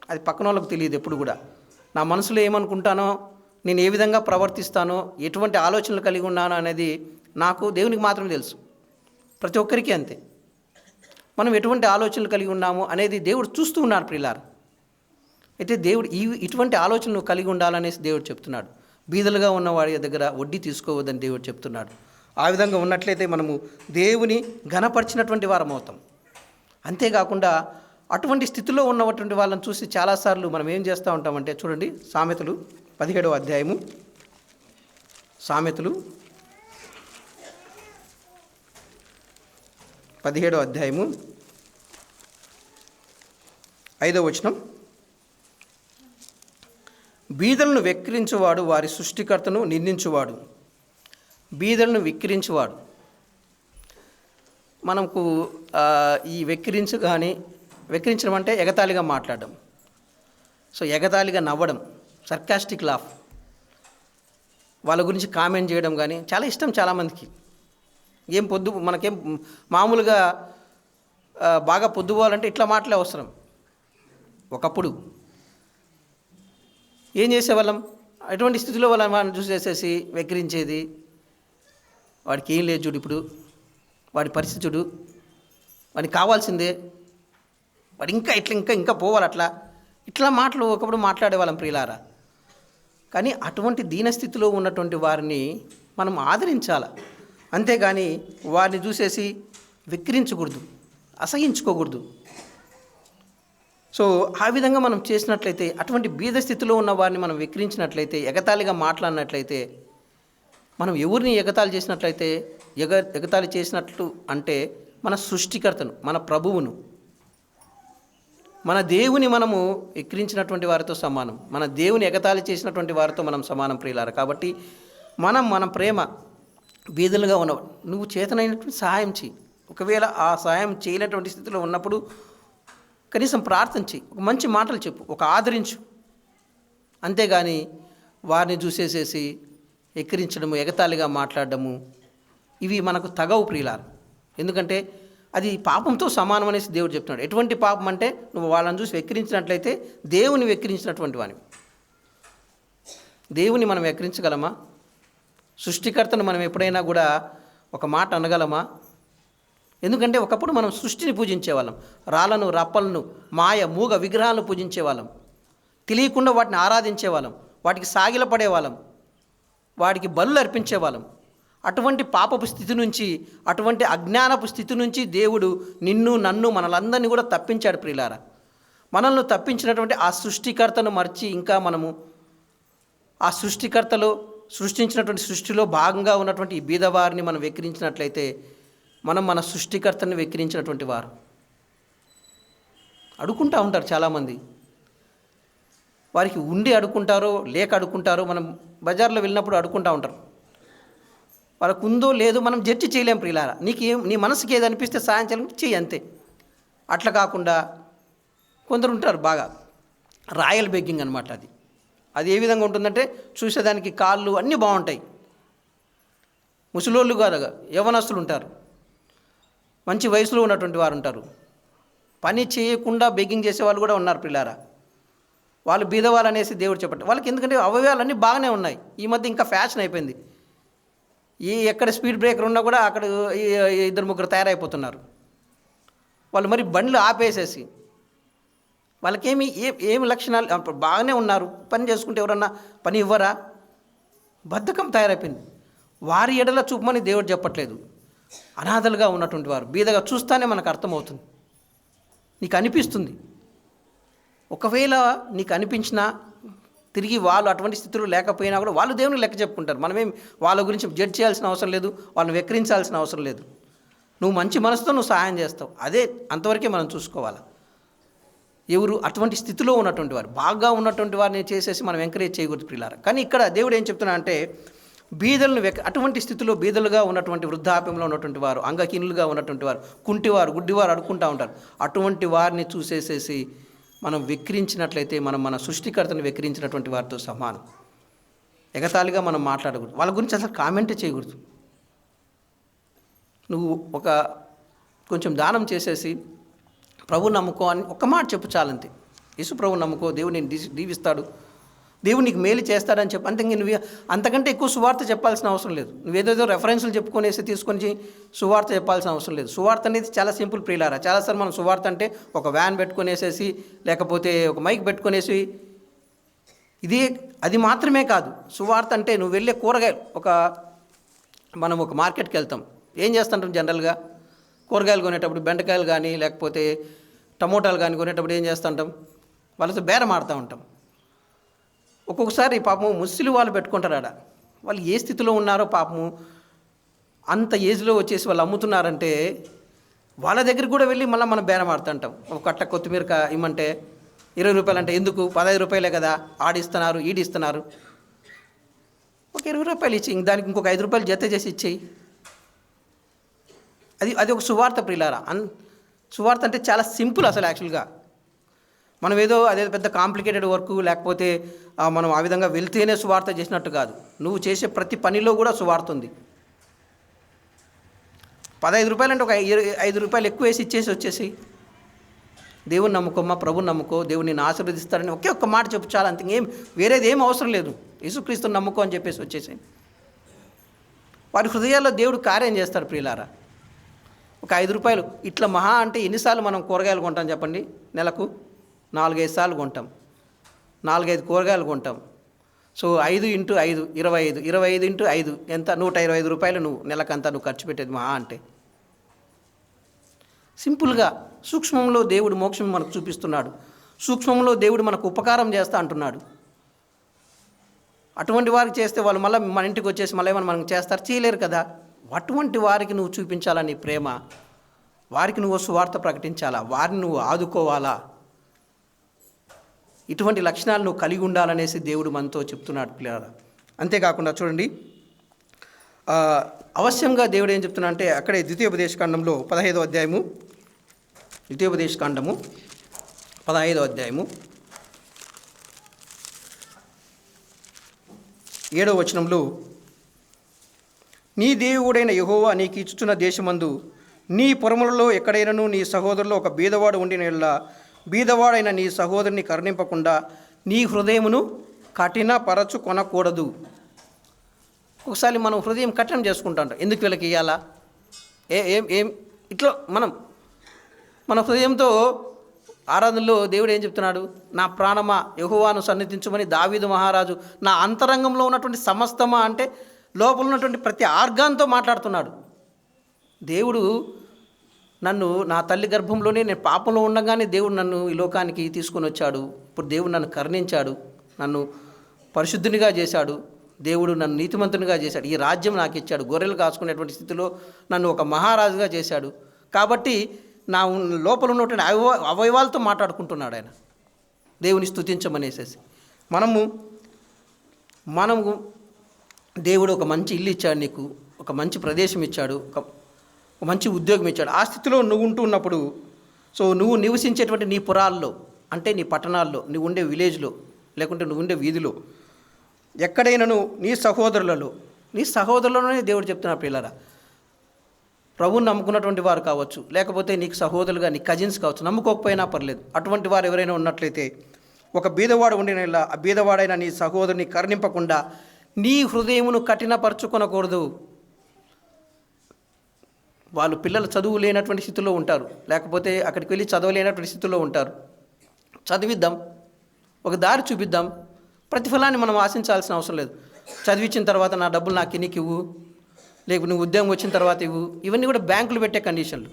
అది పక్కన వాళ్ళకు తెలియదు ఎప్పుడు కూడా. నా మనసులో ఏమనుకుంటానో, నేను ఏ విధంగా ప్రవర్తిస్తానో, ఎటువంటి ఆలోచనలు కలిగి ఉన్నానో అనేది నాకు దేవునికి మాత్రమే తెలుసు. ప్రతి ఒక్కరికి అంతే. మనం ఎటువంటి ఆలోచనలు కలిగి ఉన్నాము అనేది దేవుడు చూస్తూ ఉన్నాడు ప్రియులారా. అయితే దేవుడు ఇటువంటి ఆలోచనలు కలిగి ఉండాలనేసి దేవుడు చెప్తున్నాడు. బీదలుగా ఉన్న వాడి దగ్గర వడ్డీ తీసుకోవద్దని దేవుడు చెప్తున్నాడు. ఆ విధంగా ఉన్నట్లయితే మనము దేవుని ఘనపరిచినటువంటి వారం అవుతాం. అంతేకాకుండా అటువంటి స్థితిలో ఉన్నటువంటి వాళ్ళని చూసి చాలాసార్లు మనం ఏం చేస్తూ ఉంటామంటే, చూడండి సామెతలు 17వ అధ్యాయము, సామెతలు 17వ అధ్యాయము 5వ వచనం. బీదలను వెక్కిరించువాడు వారి సృష్టికర్తను నిందించువాడు. బీదలను విక్రించువాడు. మనకు ఈ వెక్కిరించడం అంటే ఎగతాళిగా మాట్లాడడం. సో ఎగతాళిగా నవ్వడం, సర్కాస్టిక్ లాఫ్, వాళ్ళ గురించి కామెంట్ చేయడం కానీ చాలా ఇష్టం చాలామందికి. మనకేం మామూలుగా బాగా పొద్దుపోవాలంటే ఇట్లా మాటలే అవసరం. ఒకప్పుడు ఏం చేసేవాళ్ళం, అటువంటి స్థితిలో వాళ్ళని చూసేసేసి వెక్కిరించేది. వాడికి ఏం లేదు చూడు, ఇప్పుడు వాడి పరిస్థితి చూడు, వాడికి కావాల్సిందే, వాడు ఇంకా పోవాలి, ఇట్లా మాటలు ఒకప్పుడు మాట్లాడేవాళ్ళం ప్రియులారా. కానీ అటువంటి దీనస్థితిలో ఉన్నటువంటి వారిని మనం ఆదరించాలి. అంతేగాని వారిని చూసేసి వెక్కిరించకూడదు, అసహించుకోకూడదు. సో ఆ విధంగా మనం చేసినట్లయితే, అటువంటి బీద స్థితిలో ఉన్న వారిని మనం వెక్కిరించినట్లయితే, ఎగతాళిగా మాట్లాడినట్లయితే, మనం ఎవరిని ఎగతాళి చేసినట్లయితే, ఎగతాళి చేసినట్లు అంటే మన సృష్టికర్తను, మన ప్రభువును, మన దేవుని మనము ఎక్కిరించినటువంటి వారితో సమానం. మన దేవుని ఎగతాళి చేసినటువంటి వారితో మనం సమానం ప్రియులారా. కాబట్టి మన ప్రేమ బీదలుగా ఉన్న నువ్వు చేతనైనటువంటి సహాయం చేయి. ఒకవేళ ఆ సహాయం చేయలేటువంటి స్థితిలో ఉన్నప్పుడు కనీసం ప్రార్థన చేయి, ఒక మంచి మాటలు చెప్పు, ఒక ఆదరించు. అంతేగాని వారిని చూసేసేసి ఎక్కిరించడము, ఎగతాళిగా మాట్లాడడము ఇవి మనకు తగవు ప్రియులారా. ఎందుకంటే అది పాపంతో సమానం అనేసి దేవుడు చెప్తున్నాడు. ఎటువంటి పాపం అంటే నువ్వు వాళ్ళని చూసి వెక్కిరించినట్లయితే దేవుని వెక్కిరించినటువంటి వానివి. దేవుని మనం వెక్కిరించగలమా? సృష్టికర్తను మనం ఎప్పుడైనా కూడా ఒక మాట అనగలమా? ఎందుకంటే ఒకప్పుడు మనం సృష్టిని పూజించేవాళ్ళం, రాళ్ళను, రప్పలను, మాయ, మూగ విగ్రహాలను పూజించేవాళ్ళం, తెలియకుండా వాటిని ఆరాధించేవాళ్ళం, వాటికి సాగిలపడేవాళ్ళం, వాటికి బలులు అర్పించేవాళ్ళం. అటువంటి పాపపు స్థితి నుంచి, అటువంటి అజ్ఞానపు స్థితి నుంచి దేవుడు నిన్ను, నన్ను, మనలందరినీ కూడా తప్పించాడు ప్రియులారా. మనల్ని తప్పించినటువంటి ఆ సృష్టికర్తను మర్చి ఇంకా మనము ఆ సృష్టికర్తలో సృష్టించినటువంటి సృష్టిలో భాగంగా ఉన్నటువంటి ఈ బీదవారిని మనం వెక్కిరించినట్లయితే మనం మన సృష్టికర్తని వెక్కిరించినటువంటి వారు. అడుక్కుంటూ ఉంటారు చాలామంది, వారికి ఉండి అడుక్కుంటారో లేక అడుక్కుంటారో. మనం బజార్లో వెళ్ళినప్పుడు అడుక్కుంటూ ఉంటారు, వాళ్ళకు ఉందో లేదో మనం జడ్జి చేయలేం ప్రియులారా. నీ మనసుకి ఏది అనిపిస్తే సాయం చేయాలంటే చెయ్యి, అంతే. అట్లా కాకుండా కొందరు ఉంటారు బాగా రాయల్ బెగ్గింగ్ అనమాట. అది ఏ విధంగా ఉంటుందంటే చూసేదానికి కాళ్ళు అన్నీ బాగుంటాయి, ముసలోళ్ళు కాదు, యవనస్తులు ఉంటారు, మంచి వయసులో ఉన్నటువంటి వారు ఉంటారు, పని చేయకుండా బెగ్గింగ్ చేసే వాళ్ళు కూడా ఉన్నారు పిల్లారా. వాళ్ళు బీదవాళ్ళు అనేసి దేవుడు చెప్పట్టు వాళ్ళకి, ఎందుకంటే అవయవాలన్నీ బాగానే ఉన్నాయి. ఈ మధ్య ఇంకా ఫ్యాషన్ అయిపోయింది, ఎక్కడ స్పీడ్ బ్రేకర్ ఉన్నా కూడా అక్కడ 2-3 తయారైపోతున్నారు. వాళ్ళు మరి బండ్లు ఆపేసేసి, వాళ్ళకేమి ఏమి లక్షణాలు, బాగానే ఉన్నారు, పని చేసుకుంటే ఎవరన్నా పని ఇవ్వరా? బద్ధకం తయారైపోయింది. వారి ఎడల చూపమని దేవుడు చెప్పట్లేదు. అనాథలుగా ఉన్నటువంటి వారు, బీదగా చూస్తానే మనకు అర్థమవుతుంది, నీకు అనిపిస్తుంది. ఒకవేళ నీకు అనిపించినా తిరిగి వాళ్ళు అటువంటి స్థితిలో లేకపోయినా కూడా వాళ్ళు దేవునికి లెక్క చెప్పుకుంటారు. మనమేం వాళ్ళ గురించి జడ్జ్ చేయాల్సిన అవసరం లేదు, వాళ్ళని వెక్కిరించాల్సిన అవసరం లేదు. నువ్వు మంచి మనసుతో నువ్వు సహాయం చేస్తావు, అదే అంతవరకే మనం చూసుకోవాలి. ఎవరు అటువంటి స్థితిలో ఉన్నటువంటి వారు, బాగా ఉన్నటువంటి వారిని చేసేసి మనం ఎంకరేజ్ చేయకూడదు ప్రియులారా. కానీ ఇక్కడ దేవుడు ఏం చెప్తున్నా అంటే, బీదలను అటువంటి స్థితిలో బీదలుగా ఉన్నటువంటి, వృద్ధాప్యంలో ఉన్నటువంటి వారు, అంగహీనులుగా ఉన్నటువంటి వారు, కుంటివారు, గుడ్డివారు అడుక్కుంటూ ఉంటారు. అటువంటి వారిని చూసేసేసి మనం వెక్కిరించినట్లయితే మనం మన సృష్టికర్తను వెక్కిరించినటువంటి వారితో సమానం. ఎగతాళిగా మనం మాట్లాడకూడదు, వాళ్ళ గురించి అసలు కామెంటే చేయకూడదు. నువ్వు కొంచెం దానం చేసేసి ప్రభు నమ్ముకో అని ఒక్క మాట చెప్పు చాలంతే. యేసు ప్రభు నమ్ముకో, దేవుడు నేను దీవిస్తాడు, దేవుడు నీకు మేలు చేస్తాడని చెప్పు. అంతే. నువ్వు అంతకంటే ఎక్కువ సువార్త చెప్పాల్సిన అవసరం లేదు. నువ్వేదేదో రెఫరెన్స్లు చెప్పుకొనేసి తీసుకొని సువార్త చెప్పాల్సిన అవసరం లేదు. సువార్త అనేది చాలా సింపుల్ ప్రియులారా. చాలాసార్లు మనం సువార్త అంటే ఒక వ్యాన్ పెట్టుకునేసేసి, లేకపోతే ఒక మైక్ పెట్టుకునేసి, అది మాత్రమే కాదు. సువార్త అంటే నువ్వు వెళ్ళే కూరగాయలు, మనం ఒక మార్కెట్కి వెళ్తాం, ఏం చేస్తుంటాం జనరల్గా? కూరగాయలు కొనేటప్పుడు బెండకాయలు కానీ లేకపోతే టమోటాలు కానీ కొనేటప్పుడు ఏం చేస్తుంటాం? వాళ్ళతో బేరం ఆడుతూ ఉంటాం. ఒక్కొక్కసారి పాపము ముసలి వాళ్ళు పెట్టుకుంటారు ఆడ. వాళ్ళు ఏ స్థితిలో ఉన్నారో పాపము, అంత ఏజ్లో వచ్చేసి వాళ్ళు అమ్ముతున్నారంటే వాళ్ళ దగ్గరికి కూడా వెళ్ళి మళ్ళీ మనం బేరం ఆడుతుంటాం. ఒక కట్ట కొత్తిమీర ఇమ్మంటే 20 రూపాయలు అంటే, ఎందుకు 15 రూపాయలే కదా, ఆడిస్తున్నారు ఈడిస్తున్నారు, ఒక 20 రూపాయలు ఇచ్చి దానికి ఇంకొక 5 రూపాయలు జత చేసి ఇచ్చేయి. అది ఒక సువార్త ప్రియులారా. సువార్త అంటే చాలా సింపుల్ అసలు. యాక్చువల్గా మనం ఏదో అదే పెద్ద కాంప్లికేటెడ్ వర్క్, లేకపోతే మనం ఆ విధంగా వెళ్తేనే సువార్త చేసినట్టు కాదు. నువ్వు చేసే ప్రతి పనిలో కూడా సువార్త ఉంది. 15 రూపాయలు అంటే ఒక 5 రూపాయలు ఎక్కువ వేసి ఇచ్చేసి వచ్చేసి, దేవుని నమ్ముకోమ్మా, ప్రభుని నమ్ముకో, దేవుని నేను ఆశీర్వదిస్తాడని ఒక్క మాట చెప్పు చాలా. అంత వేరేది ఏం అవసరం లేదు. యేసుక్రీస్తుని నమ్ముకో అని చెప్పేసి వచ్చేసి వారి హృదయాల్లో దేవుడు కార్యం చేస్తాడు ప్రియులారా. ఒక 5 రూపాయలు ఇట్లా మహా అంటే ఎన్నిసార్లు మనం కూరగాయలు కొంటాం చెప్పండి? నెలకు 4-5 సార్లు కొంటాం, 4-5 కూరగాయలు కొంటాం. సో 5 × 5 25, 25 × 5 ఎంత? 125 రూపాయలు నువ్వు నెలకంతా నువ్వు ఖర్చు పెట్టేది మహా అంటే. సింపుల్గా సూక్ష్మంలో దేవుడు మోక్షం మనకు చూపిస్తున్నాడు. సూక్ష్మంలో దేవుడు మనకు ఉపకారం చేస్తా అంటున్నాడు. అటువంటి వారికి చేస్తే వాళ్ళు మళ్ళీ మన ఇంటికి వచ్చేసి మళ్ళీ ఏమైనా మనకు చేస్తారు? చేయలేరు కదా. అటువంటి వారికి నువ్వు చూపించాలని ప్రేమ, వారికి నువ్వు సువార్త ప్రకటించాలా, వారిని నువ్వు ఆదుకోవాలా, ఇటువంటి లక్షణాలు నువ్వు కలిగి ఉండాలనేసి దేవుడు మనతో చెప్తున్నాడు పిల్లరా. అంతేకాకుండా చూడండి, అవశ్యంగా దేవుడు ఏం చెప్తున్నా అంటే అక్కడే ద్వితీయోపదేశకాండంలో 15వ అధ్యాయము, ద్వితీయోపదేశకాండము 15వ అధ్యాయము 7వ వచనంలో, నీ దేవుడైన యెహోవా నీకు ఇచ్చుచున్న దేశమందు నీ పొరములలో ఎక్కడైనను నీ సహోదరులో ఒక బీదవాడు ఉండిన యెడల బీదవాడైన నీ సహోదరుని కరుణింపకుండా నీ హృదయమును కఠినపరచుకొనకూడదు. ఒకసారి మనం హృదయం కఠినం చేసుకుంటాం. ఎందుకు వీళ్ళకి ఇవ్వాలా, ఏం ఇట్లా మన హృదయంతో ఆరాధనలో దేవుడు ఏం చెప్తున్నాడు? నా ప్రాణమా యెహోవాను సన్నిధించమని దావీదు మహారాజు నా అంతరంగంలో ఉన్నటువంటి సమస్తమా అంటే లోపల ఉన్నటువంటి ప్రతి ఆర్గాన్తో మాట్లాడుతున్నాడు. దేవుడు నన్ను నా తల్లి గర్భంలోనే నేను పాపంలో ఉండగానే దేవుడు నన్ను ఈ లోకానికి తీసుకొని వచ్చాడు. ఇప్పుడు దేవుడు నన్ను కరుణించాడు, నన్ను పరిశుద్ధునిగా చేశాడు, దేవుడు నన్ను నీతిమంతునిగా చేశాడు, ఈ రాజ్యం నాకు ఇచ్చాడు, గొర్రెలు కాచుకునేటువంటి స్థితిలో నన్ను ఒక మహారాజుగా చేశాడు. కాబట్టి నా లోపల ఉన్నటువంటి అవయవాలతో మాట్లాడుకుంటున్నాడు ఆయన, దేవుని స్తుతించమనేసేసి. మనము దేవుడు ఒక మంచి ఇల్లు ఇచ్చాడు, నీకు ఒక మంచి ప్రదేశం ఇచ్చాడు, ఒక మంచి ఉద్యోగం ఇచ్చాడు. ఆ స్థితిలో నువ్వు ఉంటూ ఉన్నప్పుడు, సో నువ్వు నివసించేటువంటి నీ పురాల్లో అంటే నీ పట్టణాల్లో, నువ్వు ఉండే విలేజ్లో, లేకుంటే నువ్వు ఉండే వీధిలో ఎక్కడైనాను నీ సహోదరులలోనే దేవుడు చెప్తున్నారు పిల్లరా. ప్రభువుని నమ్ముకున్నటువంటి వారు కావచ్చు, లేకపోతే నీకు సహోదరులుగా నీ కజిన్స్ కావచ్చు, నమ్ముకోకపోయినా పర్లేదు, అటువంటి వారు ఎవరైనా ఉన్నట్లయితే ఒక బీదవాడు ఉండిన ఆ బీదవాడైన నీ సహోదరుని కరుణింపకుండా నీ హృదయమును కఠినపరచుకొనకూడదు. వాళ్ళు పిల్లలు చదువు లేనటువంటి స్థితిలో ఉంటారు, లేకపోతే అక్కడికి వెళ్ళి చదవలేనటువంటి స్థితిలో ఉంటారు. చదివిద్దాం, ఒక దారి చూపిద్దాం, ప్రతిఫలాన్ని మనం ఆశించాల్సిన అవసరం లేదు. చదివించిన తర్వాత నా డబ్బులు నాకు ఎన్నికి ఇవ్వు, లేకపోతే నువ్వు ఉద్యోగం వచ్చిన తర్వాత ఇవ్వు, ఇవన్నీ కూడా బ్యాంకులు పెట్టే కండిషన్లు.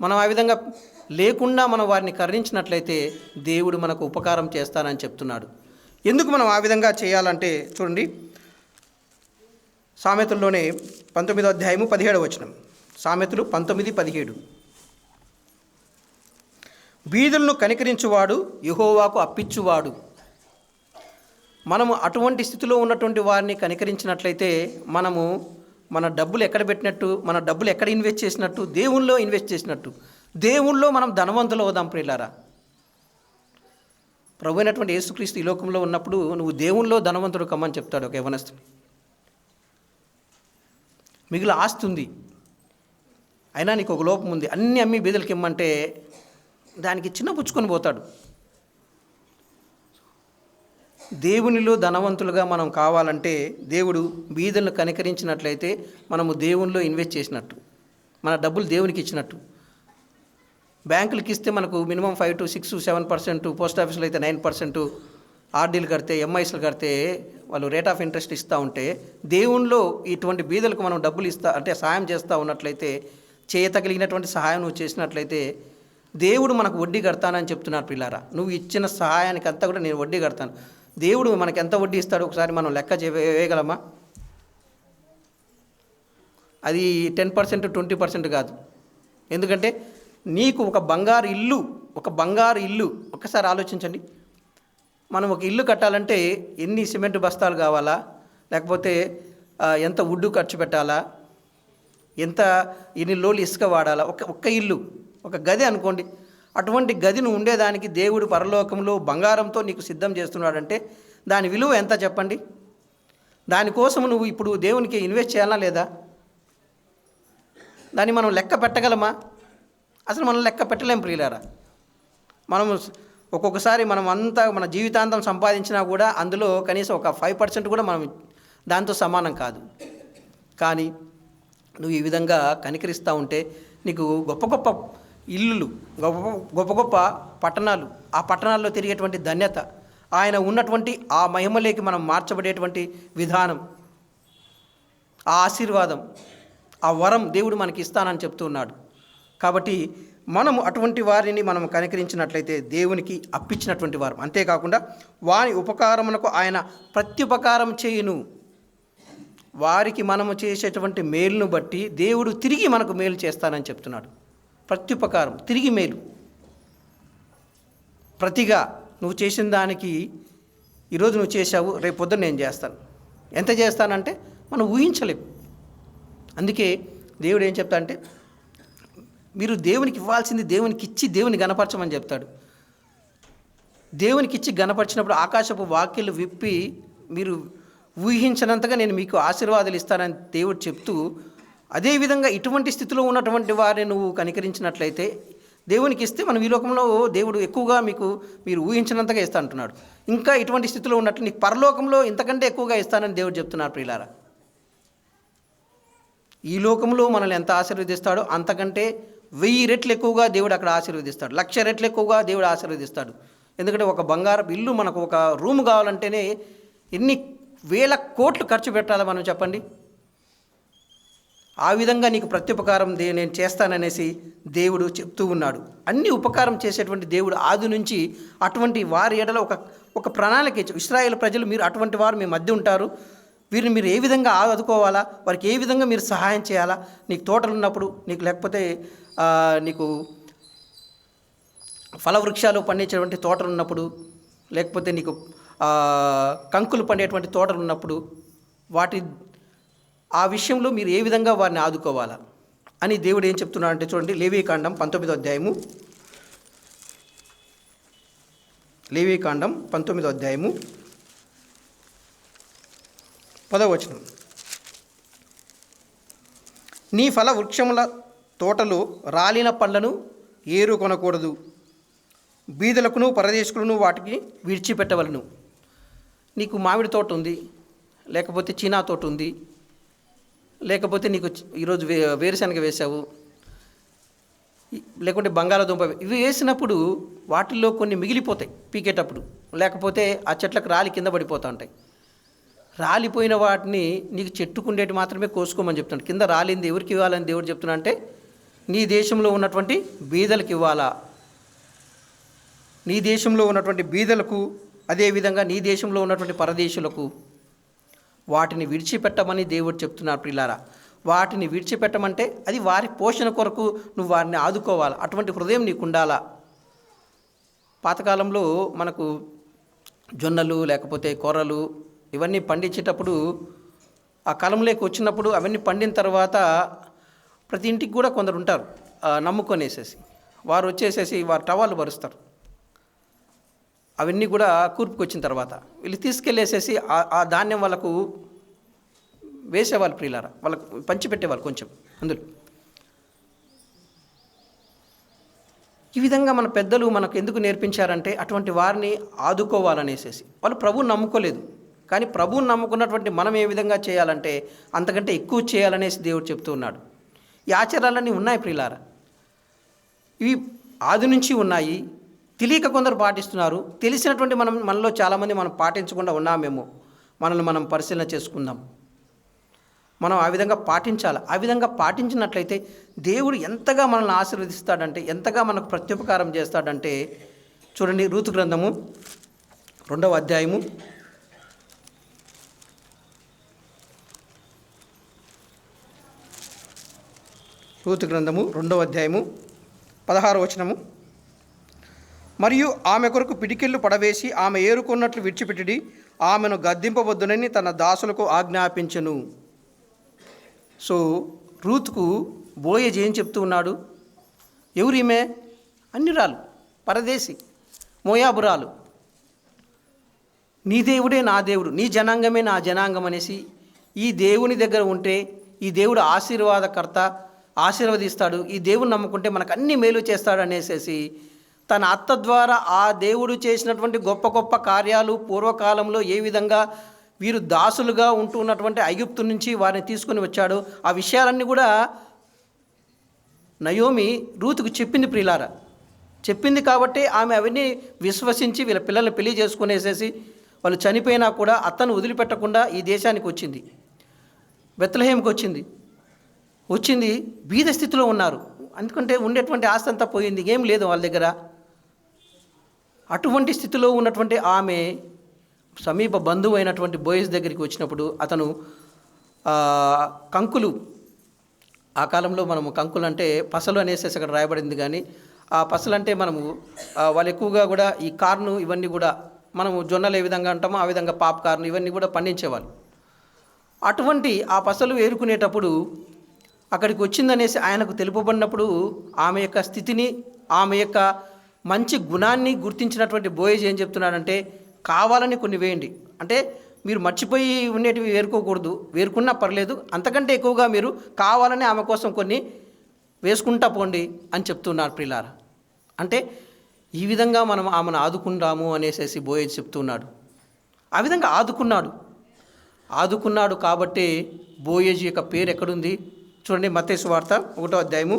మనం ఆ విధంగా లేకుండా మనం వారిని కరుణించినట్లయితే దేవుడు మనకు ఉపకారం చేస్తానని చెప్తున్నాడు. ఎందుకు మనం ఆ విధంగా చేయాలంటే చూడండి, సామెతల్లోనే 19వ అధ్యాయము 17వ వచనం, సామెతలు 19:17, బీదలను కనికరించువాడు యెహోవాకు అప్పిచ్చువాడు. మనము అటువంటి స్థితిలో ఉన్నటువంటి వారిని కనికరించినట్లయితే మనము మన డబ్బులు ఎక్కడ పెట్టినట్టు, మన డబ్బులు ఎక్కడ ఇన్వెస్ట్ చేసినట్టు, దేవుళ్ళో ఇన్వెస్ట్ చేసినట్టు, దేవుళ్ళో మనం ధనవంతులు అవుదాం ప్రియులారా. ప్రభు అయినటువంటి యేసుక్రీస్తు ఈ లోకంలో ఉన్నప్పుడు నువ్వు దేవుళ్ళో ధనవంతుడు కమ్మని చెప్తాడు ఒక యవనస్తుని. మిగిలిన ఆస్తి ఉంది, అయినా నీకు ఒక లోపం ఉంది, అన్నీ అమ్మి బీదలకి ఇమ్మంటే దానికి చిన్నపుచ్చుకొని పోతాడు. దేవునిలో ధనవంతులుగా మనం కావాలంటే దేవుడు బీదలను కనికరించినట్లయితే మనము దేవునిలో ఇన్వెస్ట్ చేసినట్టు, మన డబ్బులు దేవునికి ఇచ్చినట్టు. బ్యాంకులకి ఇస్తే మనకు మినిమం 5 to 6 to 7%, పోస్ట్ ఆఫీసులో అయితే 9%, ఆర్డీలు కడితే ఎంఐస్లు కడితే వాళ్ళు రేట్ ఆఫ్ ఇంట్రెస్ట్ ఇస్తూ ఉంటే, దేవునిలో ఇటువంటి బీదలకు మనం డబ్బులు అంటే సహాయం చేస్తూ ఉన్నట్లయితే, చేయతగిలిగినటువంటి సహాయం నువ్వు చేసినట్లయితే దేవుడు మనకు వడ్డీ కడతానని చెప్తున్నారు పిల్లారా. నువ్వు ఇచ్చిన సహాయానికి అంతా కూడా నేను వడ్డీ కడతాను. దేవుడు మనకి ఎంత వడ్డీ ఇస్తాడో ఒకసారి మనం లెక్క వేయగలమా? అది 10%, 20% కాదు. ఎందుకంటే నీకు ఒక బంగారు ఇల్లు ఒక్కసారి ఆలోచించండి. మనం ఒక ఇల్లు కట్టాలంటే ఎన్ని సిమెంట్ బస్తాలు కావాలా, లేకపోతే ఎంత వుడ్డు ఖర్చు పెట్టాలా, ఎన్ని లోలు ఇసుక వాడాలా, ఒక్క ఇల్లు, ఒక గది అనుకోండి. అటువంటి గదిని ఉండేదానికి దేవుడు పరలోకంలో బంగారంతో నీకు సిద్ధం చేస్తున్నాడంటే దాని విలువ ఎంత చెప్పండి? దానికోసం నువ్వు ఇప్పుడు దేవునికి ఇన్వెస్ట్ చేయాలా లేదా? దాన్ని మనం లెక్క పెట్టగలమా? అసలు మనం లెక్క పెట్టలేం ప్రియులారా. మనం ఒక్కొక్కసారి మన జీవితాంతం సంపాదించినా కూడా అందులో కనీసం ఒక 5% కూడా మనం దాంతో సమానం కాదు. కానీ నువ్వు ఈ విధంగా కనికరిస్తూ ఉంటే నీకు గొప్ప గొప్ప ఇల్లులు, గొప్ప గొప్ప పట్టణాలు, ఆ పట్టణాల్లో తిరిగేటువంటి ధన్యత, ఆయన ఉన్నటువంటి ఆ మహిమలోకి మనం మార్చబడేటువంటి విధానం, ఆ ఆశీర్వాదం, ఆ వరం దేవుడు మనకి ఇస్తానని చెప్తూ ఉన్నాడు. కాబట్టి మనము అటువంటి వారిని మనం కనికరించినట్లయితే దేవునికి అప్పించినటువంటి వారు. అంతేకాకుండా వారి ఉపకారమునకు ఆయన ప్రత్యుపకారం చేయును. వారికి మనము చేసేటువంటి మేలును బట్టి దేవుడు తిరిగి మనకు మేలు చేస్తానని చెప్తున్నాడు. ప్రత్యుపకారం, తిరిగి మేలు. ప్రతిగా నువ్వు చేసిన దానికి ఈరోజు నువ్వు చేశావు, రేపు పొద్దున్న నేను చేస్తాను. ఎంత చేస్తానంటే మనం ఊహించలేము. అందుకే దేవుడు ఏం చెప్తా అంటే, మీరు దేవునికి ఇవ్వాల్సింది దేవునికి ఇచ్చి దేవుని గణపరచమని చెప్తాడు. దేవునికి ఇచ్చి గణపరిచినప్పుడు ఆకాశపు వాక్యలు విప్పి మీరు ఊహించినంతగా నేను మీకు ఆశీర్వాదాలు ఇస్తానని దేవుడు చెప్తూ, అదేవిధంగా ఇటువంటి స్థితిలో ఉన్నటువంటి వారిని నువ్వు కనికరించినట్లయితే దేవునికి ఇస్తే మనం ఈ లోకంలో దేవుడు ఎక్కువగా మీరు ఊహించినంతగా ఇస్తా అంటున్నాడు. ఇంకా ఇటువంటి స్థితిలో ఉన్నట్లు నీకు పరలోకంలో ఇంతకంటే ఎక్కువగా ఇస్తానని దేవుడు చెప్తున్నారు. ప్రియులారా, ఈ లోకంలో మనల్ని ఎంత ఆశీర్వదిస్తాడో అంతకంటే 1000 రెట్లు ఎక్కువగా దేవుడు అక్కడ ఆశీర్వదిస్తాడు. 1,00,000 రెట్లు ఎక్కువగా దేవుడు ఆశీర్వదిస్తాడు. ఎందుకంటే ఒక బంగారపు ఇల్లు, మనకు ఒక రూమ్ కావాలంటేనే ఎన్ని వేల కోట్లు ఖర్చు పెట్టాలి మనం చెప్పండి. ఆ విధంగా నీకు ప్రత్యుపకారం నేను చేస్తాననేసి దేవుడు చెప్తూ ఉన్నాడు. అన్ని ఉపకారం చేసేటువంటి దేవుడు ఆది నుంచి అటువంటి వారి ఎడల ఒక ప్రణాళిక ఇచ్చాడు. ఇశ్రాయేలు ప్రజలు, మీరు అటువంటి వారు మీ మధ్య ఉంటారు, వీరిని మీరు ఏ విధంగా ఆదుకోవాలా, వారికి ఏ విధంగా మీరు సహాయం చేయాలా, నీకు తోటలు ఉన్నప్పుడు, నీకు లేకపోతే నీకు ఫలవృక్షాలు పండించేటువంటి తోటలు ఉన్నప్పుడు, లేకపోతే నీకు కంకులు పండేటువంటి తోటలు ఉన్నప్పుడు, ఆ విషయంలో మీరు ఏ విధంగా వారిని ఆదుకోవాలా అని దేవుడు ఏం చెప్తున్నాడంటే చూడండి, లేవీకాండం 19వ అధ్యాయము, లేవీకాండం 19వ అధ్యాయము 10వ వచనం. నీ ఫల వృక్షముల తోటలో రాలిన పండ్లను ఏరు కొనకూడదు, బీదలకును పరదేశకులను వాటికి విడిచిపెట్టవలను. నీకు మామిడి తోట ఉంది, లేకపోతే చీనా తోట ఉంది, లేకపోతే నీకు ఈరోజు వేరుశనగ వేసావు, లేకుంటే బంగాళాదుంప, ఇవి వేసినప్పుడు వాటిల్లో కొన్ని మిగిలిపోతాయి పీకేటప్పుడు, లేకపోతే ఆ చెట్లకు రాలి కింద పడిపోతూ ఉంటాయి. రాలిపోయిన వాటిని నీకు చెట్టుకుండేటి మాత్రమే కోసుకోమని చెప్తున్నాడు. కింద రాలింది ఎవరికి ఇవ్వాలని దేవుడు చెప్తున్నా అంటే, నీ దేశంలో ఉన్నటువంటి బీదలకు ఇవ్వాలా. నీ దేశంలో ఉన్నటువంటి బీదలకు, అదేవిధంగా నీ దేశంలో ఉన్నటువంటి పరదేశులకు వాటిని విడిచిపెట్టమని దేవుడు చెప్తున్నారు. ప్రియులారా, వాటిని విడిచిపెట్టమంటే అది వారి పోషణ కొరకు నువ్వు వారిని ఆదుకోవాలి. అటువంటి హృదయం నీకు ఉండాలా. పాతకాలంలో మనకు జొన్నలు లేకపోతే కొర్రలు ఇవన్నీ పండించేటప్పుడు ఆ కాలంలోకి వచ్చినప్పుడు అవన్నీ పండిన తర్వాత ప్రతి ఇంటికి కూడా కొందరు ఉంటారు నమ్ముకొనేసేసి, వారు వచ్చేసేసి వారు టవాళ్ళు పరుస్తారు. అవన్నీ కూడా కూర్పుకి వచ్చిన తర్వాత వీళ్ళు తీసుకెళ్ళేసేసి ఆ ధాన్యం వాళ్ళకు వేసేవాళ్ళు. ప్రియులారా, వాళ్ళకు పంచిపెట్టేవాళ్ళు కొంచెం అందులో. ఈ విధంగా మన పెద్దలు మనకు ఎందుకు నేర్పించారంటే అటువంటి వారిని ఆదుకోవాలనేసేసి. వాళ్ళు ప్రభువుని నమ్ముకోలేదు, కానీ ప్రభువుని నమ్ముకున్నటువంటి మనం ఏ విధంగా చేయాలంటే అంతకంటే ఎక్కువ చేయాలనేసి దేవుడు చెప్తూ ఉన్నాడు. ఈ ఆచారాలన్నీ ఉన్నాయి ప్రియులారా, ఇవి ఆది నుంచి ఉన్నాయి. తెలియక కొందరు పాటిస్తున్నారు, తెలిసినటువంటి మనలో చాలామంది మనం పాటించకుండా ఉన్నామేమో. మనల్ని మనం పరిశీలన చేసుకుందాం. మనం ఆ విధంగా పాటించాలి. ఆ విధంగా పాటించినట్లయితే దేవుడు ఎంతగా మనల్ని ఆశీర్వదిస్తాడంటే, ఎంతగా మనకు ప్రత్యుపకారం చేస్తాడంటే చూడండి, రూతు గ్రంథము 2వ అధ్యాయము 16వ వచనము. మరియు ఆమె కొరకు పిడికిళ్ళు పడవేసి ఆమె ఏరుకున్నట్లు విడిచిపెట్టి ఆమెను గద్దింపవద్దునని తన దాసులకు ఆజ్ఞాపించెను. సో రూతుకు బోయజ్ ఏం చెప్తూ ఉన్నాడు? ఎవరిమే? అన్యురాలు, పరదేశి, మోయాబురాలు. నీ దేవుడే నా దేవుడు, నీ జనాంగమే నా జనాంగం అనేసి ఈ దేవుని దగ్గర ఉంటే ఈ దేవుడు ఆశీర్వాదకర్త, ఆశీర్వదిస్తాడు, ఈ దేవుని నమ్ముకుంటే మనకు అన్ని మేలు చేస్తాడు అనేసి తన అత్త ద్వారా ఆ దేవుడు చేసినటువంటి గొప్ప గొప్ప కార్యాలు, పూర్వకాలంలో ఏ విధంగా వీరు దాసులుగా ఉంటూ ఉన్నటువంటి ఐగుప్తు నుంచి వారిని తీసుకొని వచ్చాడు, ఆ విషయాలన్నీ కూడా నయోమి రూతుకు చెప్పింది. ప్రియులారా, చెప్పింది కాబట్టి ఆమె అవన్నీ విశ్వసించి వీళ్ళ పిల్లల్ని పెళ్లి చేసుకునేసేసి వాళ్ళు చనిపోయినా కూడా అత్తను వదిలిపెట్టకుండా ఈ దేశానికి వచ్చింది, బెత్లెహేంకి వచ్చింది. బీద స్థితిలో ఉన్నారు, ఎందుకంటే ఉండేటువంటి ఆస్తి అంతా పోయింది, ఏం లేదు వాళ్ళ దగ్గర. అటువంటి స్థితిలో ఉన్నటువంటి ఆమె సమీప బంధువు అయినటువంటి బోయజ్ దగ్గరికి వచ్చినప్పుడు అతను కంకులు, ఆ కాలంలో మనము కంకులు అంటే పసలు అనేసి అక్కడ రాయబడింది, కానీ ఆ పసలు అంటే మనము వాళ్ళు ఎక్కువగా కూడా ఈ కార్ను ఇవన్నీ కూడా మనము జొన్నలు ఏ విధంగా అంటామో ఆ విధంగా పాప్కార్న్ ఇవన్నీ కూడా పండించేవాళ్ళు. అటువంటి ఆ పసలు ఏరుకునేటప్పుడు అక్కడికి వచ్చిందనేసి ఆయనకు తెలుపబడినప్పుడు ఆమె యొక్క స్థితిని, ఆమె యొక్క మంచి గుణాన్ని గుర్తించినటువంటి బోయజ్ ఏం చెప్తున్నాడంటే, కావాలని కొన్ని వేయండి, అంటే మీరు మర్చిపోయి ఉండేటివి వేరుకోకూడదు, వేరుకున్నా పర్లేదు, అంతకంటే ఎక్కువగా మీరు కావాలని ఆమె కోసం కొన్ని వేసుకుంటా పోండి అని చెప్తున్నారు ప్రియులారా. అంటే ఈ విధంగా మనం ఆమెను ఆదుకుంటాము అనేసి బోయజ్ చెప్తున్నాడు. ఆ విధంగా ఆదుకున్నాడు కాబట్టి బోయజ్ యొక్క పేరు ఎక్కడుంది చూడండి. మత్తయి సువార్త 1వ అధ్యాయము,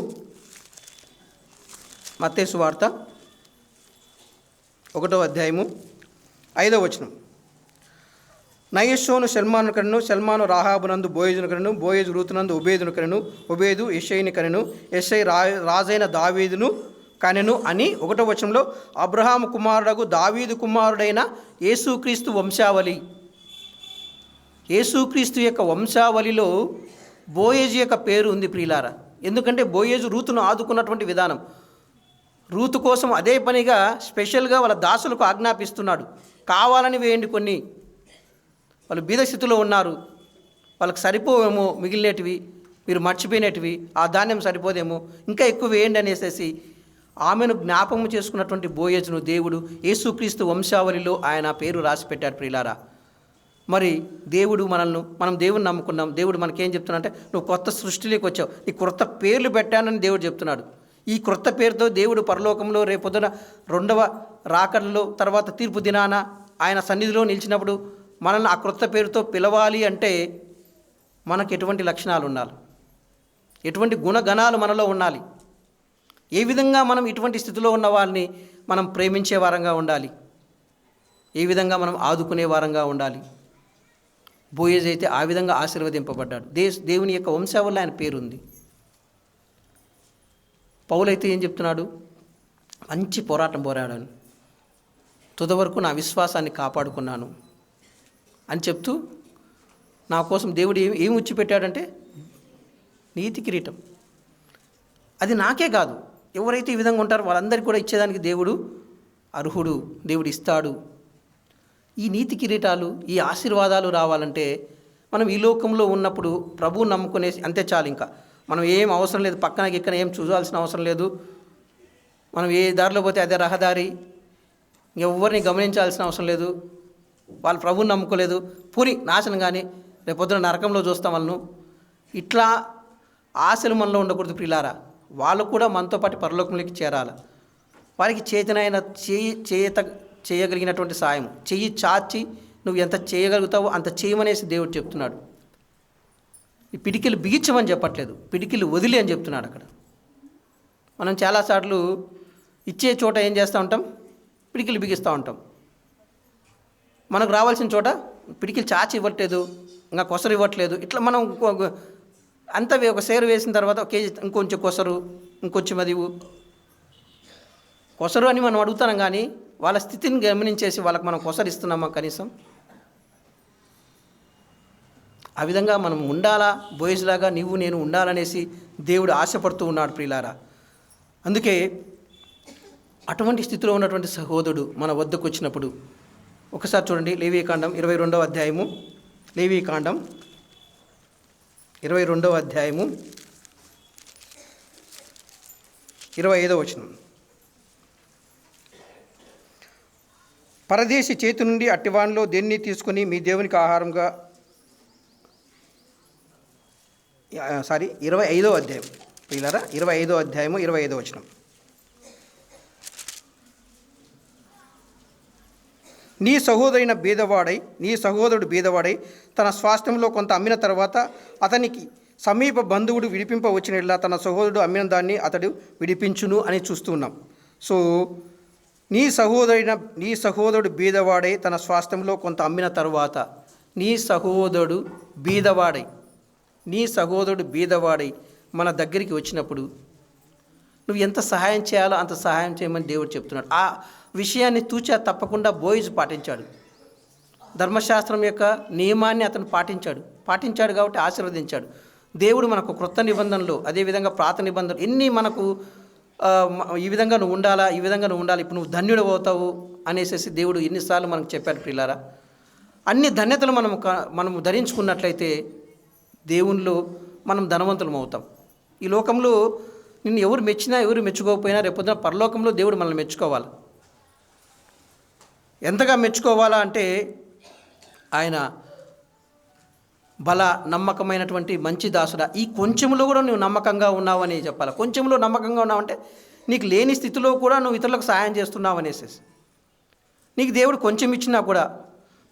మత్తయి సువార్త 1వ అధ్యాయము 5వ వచనం. నయస్సోను సల్మాను కనెను, సల్మాను రాహాబునందు బోయజును కనెను, బోయజు రూతునందు ఒబేదును కనెను, ఒబేదు యెషయిని కనెను, యెషయి రాజైన దావీదును కనెను అని 1వ వచనంలో అబ్రహాము కుమారుడగు దావీదు కుమారుడైన యేసుక్రీస్తు వంశావళి, యేసుక్రీస్తు యొక్క వంశావళిలో బోయజు యొక్క పేరు ఉంది ప్రియులారా. ఎందుకంటే బోయజు రూతును ఆదుకున్నటువంటి విధానం, రూతు కోసం అదే పనిగా స్పెషల్గా వాళ్ళ దాసులకు ఆజ్ఞాపిస్తున్నాడు, కావాలని వేయండి కొన్ని, వాళ్ళు బీద స్థితిలో ఉన్నారు, వాళ్ళకి సరిపోవేమో మిగిలినటివి, మీరు మర్చిపోయినటివి, ఆ ధాన్యం సరిపోదేమో, ఇంకా ఎక్కువ వేయండి అనేసి ఆమెను జ్ఞాపకం చేసుకున్నటువంటి బోయజును దేవుడు యేసుక్రీస్తు వంశావళిలో ఆయన పేరు రాసి పెట్టాడు ప్రియులారా. మరి మనం దేవుని నమ్ముకున్నాం, దేవుడు మనకేం చెప్తున్నాడంటే, నువ్వు కొత్త సృష్టిలోకి వచ్చావు, నీ కొత్త పేర్లు పెట్టానని దేవుడు చెప్తున్నాడు. ఈ క్రొత్త పేరుతో దేవుడు పరలోకంలో రేపొద్దున 2వ రాకడలో తర్వాత తీర్పు దినాన ఆయన సన్నిధిలో నిలిచినప్పుడు మనల్ని ఆ క్రొత్త పేరుతో పిలవాలి అంటే మనకు ఎటువంటి లక్షణాలు ఉండాలి, ఎటువంటి గుణగణాలు మనలో ఉండాలి, ఏ విధంగా మనం ఇటువంటి స్థితిలో ఉన్న వాళ్ళని మనం ప్రేమించే వారంగా ఉండాలి, ఏ విధంగా మనం ఆదుకునే వారంగా ఉండాలి. బోయజ్ అయితే ఆ విధంగా ఆశీర్వదింపబడ్డాడు, దేవుని యొక్క వంశావళిలో ఆయన పేరుంది. పౌలైతే ఏం చెప్తున్నాడు, మంచి పోరాటం పోరాడాను, తుది వరకు నా విశ్వాసాన్ని కాపాడుకున్నాను అని చెప్తూ నా కోసం దేవుడు ఏమి ఉచ్చిపెట్టాడంటే నీతి కిరీటం. అది నాకే కాదు, ఎవరైతే ఈ విధంగా ఉంటారో వాళ్ళందరికీ కూడా ఇచ్చేదానికి దేవుడు అర్హుడు, దేవుడు ఇస్తాడు. ఈ నీతి కిరీటాలు, ఈ ఆశీర్వాదాలు రావాలంటే మనం ఈ లోకంలో ఉన్నప్పుడు ప్రభువు నమ్ముకునే అంతే చాలు, ఇంకా మనం ఏం అవసరం లేదు, పక్కనకి ఇక్కడ ఏం చూడాల్సిన అవసరం లేదు, మనం ఏ దారిలో పోతే అదే రహదారి, ఎవరిని గమనించాల్సిన అవసరం లేదు, వాళ్ళు ప్రభువుని నమ్ముకోలేదు, పూరి నాశనం కానీ రేపొద్దున నరకంలో చూస్తాం వాళ్ళను, ఇట్లా ఆశలు మనలో ఉండకూడదు ప్రియులారా. వాళ్ళు కూడా మనతో పాటు పరలోకంలోకి చేరాలి. వారికి చేతనైన చేయగలిగినటువంటి సాయం, చెయ్యి చాచి నువ్వు ఎంత చేయగలుగుతావో అంత చేయమనేసి దేవుడు చెప్తున్నాడు. ఈ పిడికిలు బిగించమని చెప్పట్లేదు, పిడికిలు వదిలి అని చెప్తున్నాడు అక్కడ. మనం చాలాసార్లు ఇచ్చే చోట ఏం చేస్తూ ఉంటాం, పిడికిలు బిగిస్తూ ఉంటాం. మనకు రావాల్సిన చోట పిడికిలు చాచి ఇవ్వట్లేదు, ఇంకా కొసరు ఇవ్వట్లేదు. ఇట్లా మనం అంతా ఒక సేరు వేసిన తర్వాత ఒక కేజీ ఇంకొంచెం కొసరు, ఇంకొంచెం అది కొసరు అని మనం అడుగుతున్నాం, కానీ వాళ్ళ స్థితిని గమనించేసి వాళ్ళకి మనం కొసరు ఇస్తున్నామా కనీసం? ఆ విధంగా మనం ఉండాలా, బోయజ్లాగా నీవు నేను ఉండాలనేసి దేవుడు ఆశపడుతూ ఉన్నాడు ప్రియులారా. అందుకే అటువంటి స్థితిలో ఉన్నటువంటి సహోదరుడు మన వద్దకు వచ్చినప్పుడు ఒకసారి చూడండి, లేవీకాండం 22వ అధ్యాయము, లేవీకాండం 22వ అధ్యాయము 25వ వచనం. పరదేశి చేతి నుండి అట్టివానిలో దేన్ని తీసుకుని మీ దేవునికి ఆహారంగా 25వ అధ్యాయం పిల్లరా, 25వ అధ్యాయము 25వ వచనం. నీ సహోదరుడు బీదవాడై తన స్వాస్థ్యంలో కొంత అమ్మిన తర్వాత అతనికి సమీప బంధువుడు విడిపింప వచ్చినట్లా తన సహోదరుడు అమ్మిన దాన్ని అతడు విడిపించును అని చూస్తున్నాం. సో నీ సహోదరుడు బీదవాడై తన స్వాస్థ్యంలో కొంత అమ్మిన తర్వాత నీ సహోదరుడు బీదవాడై మన దగ్గరికి వచ్చినప్పుడు నువ్వు ఎంత సహాయం చేయాలో అంత సహాయం చేయమని దేవుడు చెప్తున్నాడు. ఆ విషయాన్ని తూచా తప్పకుండా బోయజు పాటించాడు. ధర్మశాస్త్రం యొక్క నియమాన్ని అతను పాటించాడు కాబట్టి ఆశీర్వదించాడు. దేవుడు మనకు క్రొత్త నిబంధనలు, అదేవిధంగా పాత నిబంధనలు ఎన్ని మనకు ఈ విధంగా నువ్వు ఉండాలా, ఈ విధంగా నువ్వు ఉండాలి, ఇప్పుడు నువ్వు ధన్యుడు అవుతావు అనేసి దేవుడు ఎన్నిసార్లు మనకు చెప్పాడు ప్రియులారా. అన్ని ధన్యతలు మనము ధరించుకున్నట్లయితే దేవునిలో మనం ధనవంతులం అవుతాం. ఈ లోకంలో నిన్ను ఎవరు మెచ్చినా ఎవరు మెచ్చుకోకపోయినా రేపొద్దున పరలోకంలో దేవుడు మనల్ని మెచ్చుకోవాలి. ఎంతగా మెచ్చుకోవాలా అంటే ఆయన బల నమ్మకమైనటువంటి మంచి దాసుడా, ఈ కొంచెంలో కూడా నువ్వు నమ్మకంగా ఉన్నావు అని చెప్పాలి. కొంచెంలో నమ్మకంగా ఉన్నావంటే నీకు లేని స్థితిలో కూడా నువ్వు ఇతరులకు సహాయం చేస్తున్నావు అనేసి. నీకు దేవుడు కొంచెం ఇచ్చినా కూడా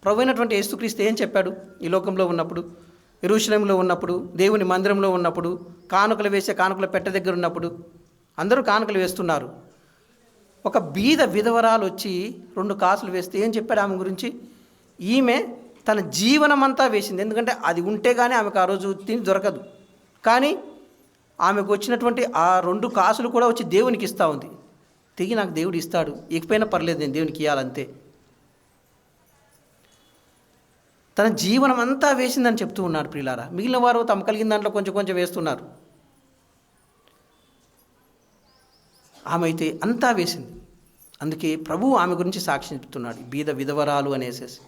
ప్రభు అయినటువంటి యేసుక్రీస్తు ఏం చెప్పాడు? ఈ లోకంలో ఉన్నప్పుడు, యెరూషలేములో ఉన్నప్పుడు, దేవుని మందిరంలో ఉన్నప్పుడు, కానుకలు వేసే కానుకల పెట్టె దగ్గర ఉన్నప్పుడు అందరూ కానుకలు వేస్తున్నారు. ఒక బీద విధవరాలు వచ్చి 2 కాసులు వేస్తే ఏం చెప్పాడు ఆమె గురించి? ఈమె తన జీవనమంతా వేసింది. ఎందుకంటే అది ఉంటే కానీ ఆమెకు ఆ రోజు తిని దొరకదు. కానీ ఆమెకు వచ్చినటువంటి ఆ 2 కాసులు కూడా వచ్చి దేవునికి ఇస్తూ ఉంది. తిరిగి నాకు దేవుడు ఇస్తాడు, ఇకపోయినా పర్లేదు, నేను దేవునికి ఇవ్వాలంతే. తన జీవనం అంతా వేసిందని చెప్తూ ఉన్నాడు ప్రియులారా. మిగిలిన వారు తమ కలిగిన దాంట్లో కొంచెం కొంచెం వేస్తున్నారు. ఆమె అయితే అంతా వేసింది. అందుకే ప్రభువు ఆమె గురించి సాక్ష్యం చెప్తున్నాడు, బీద విధవరాలు అనేసేసి.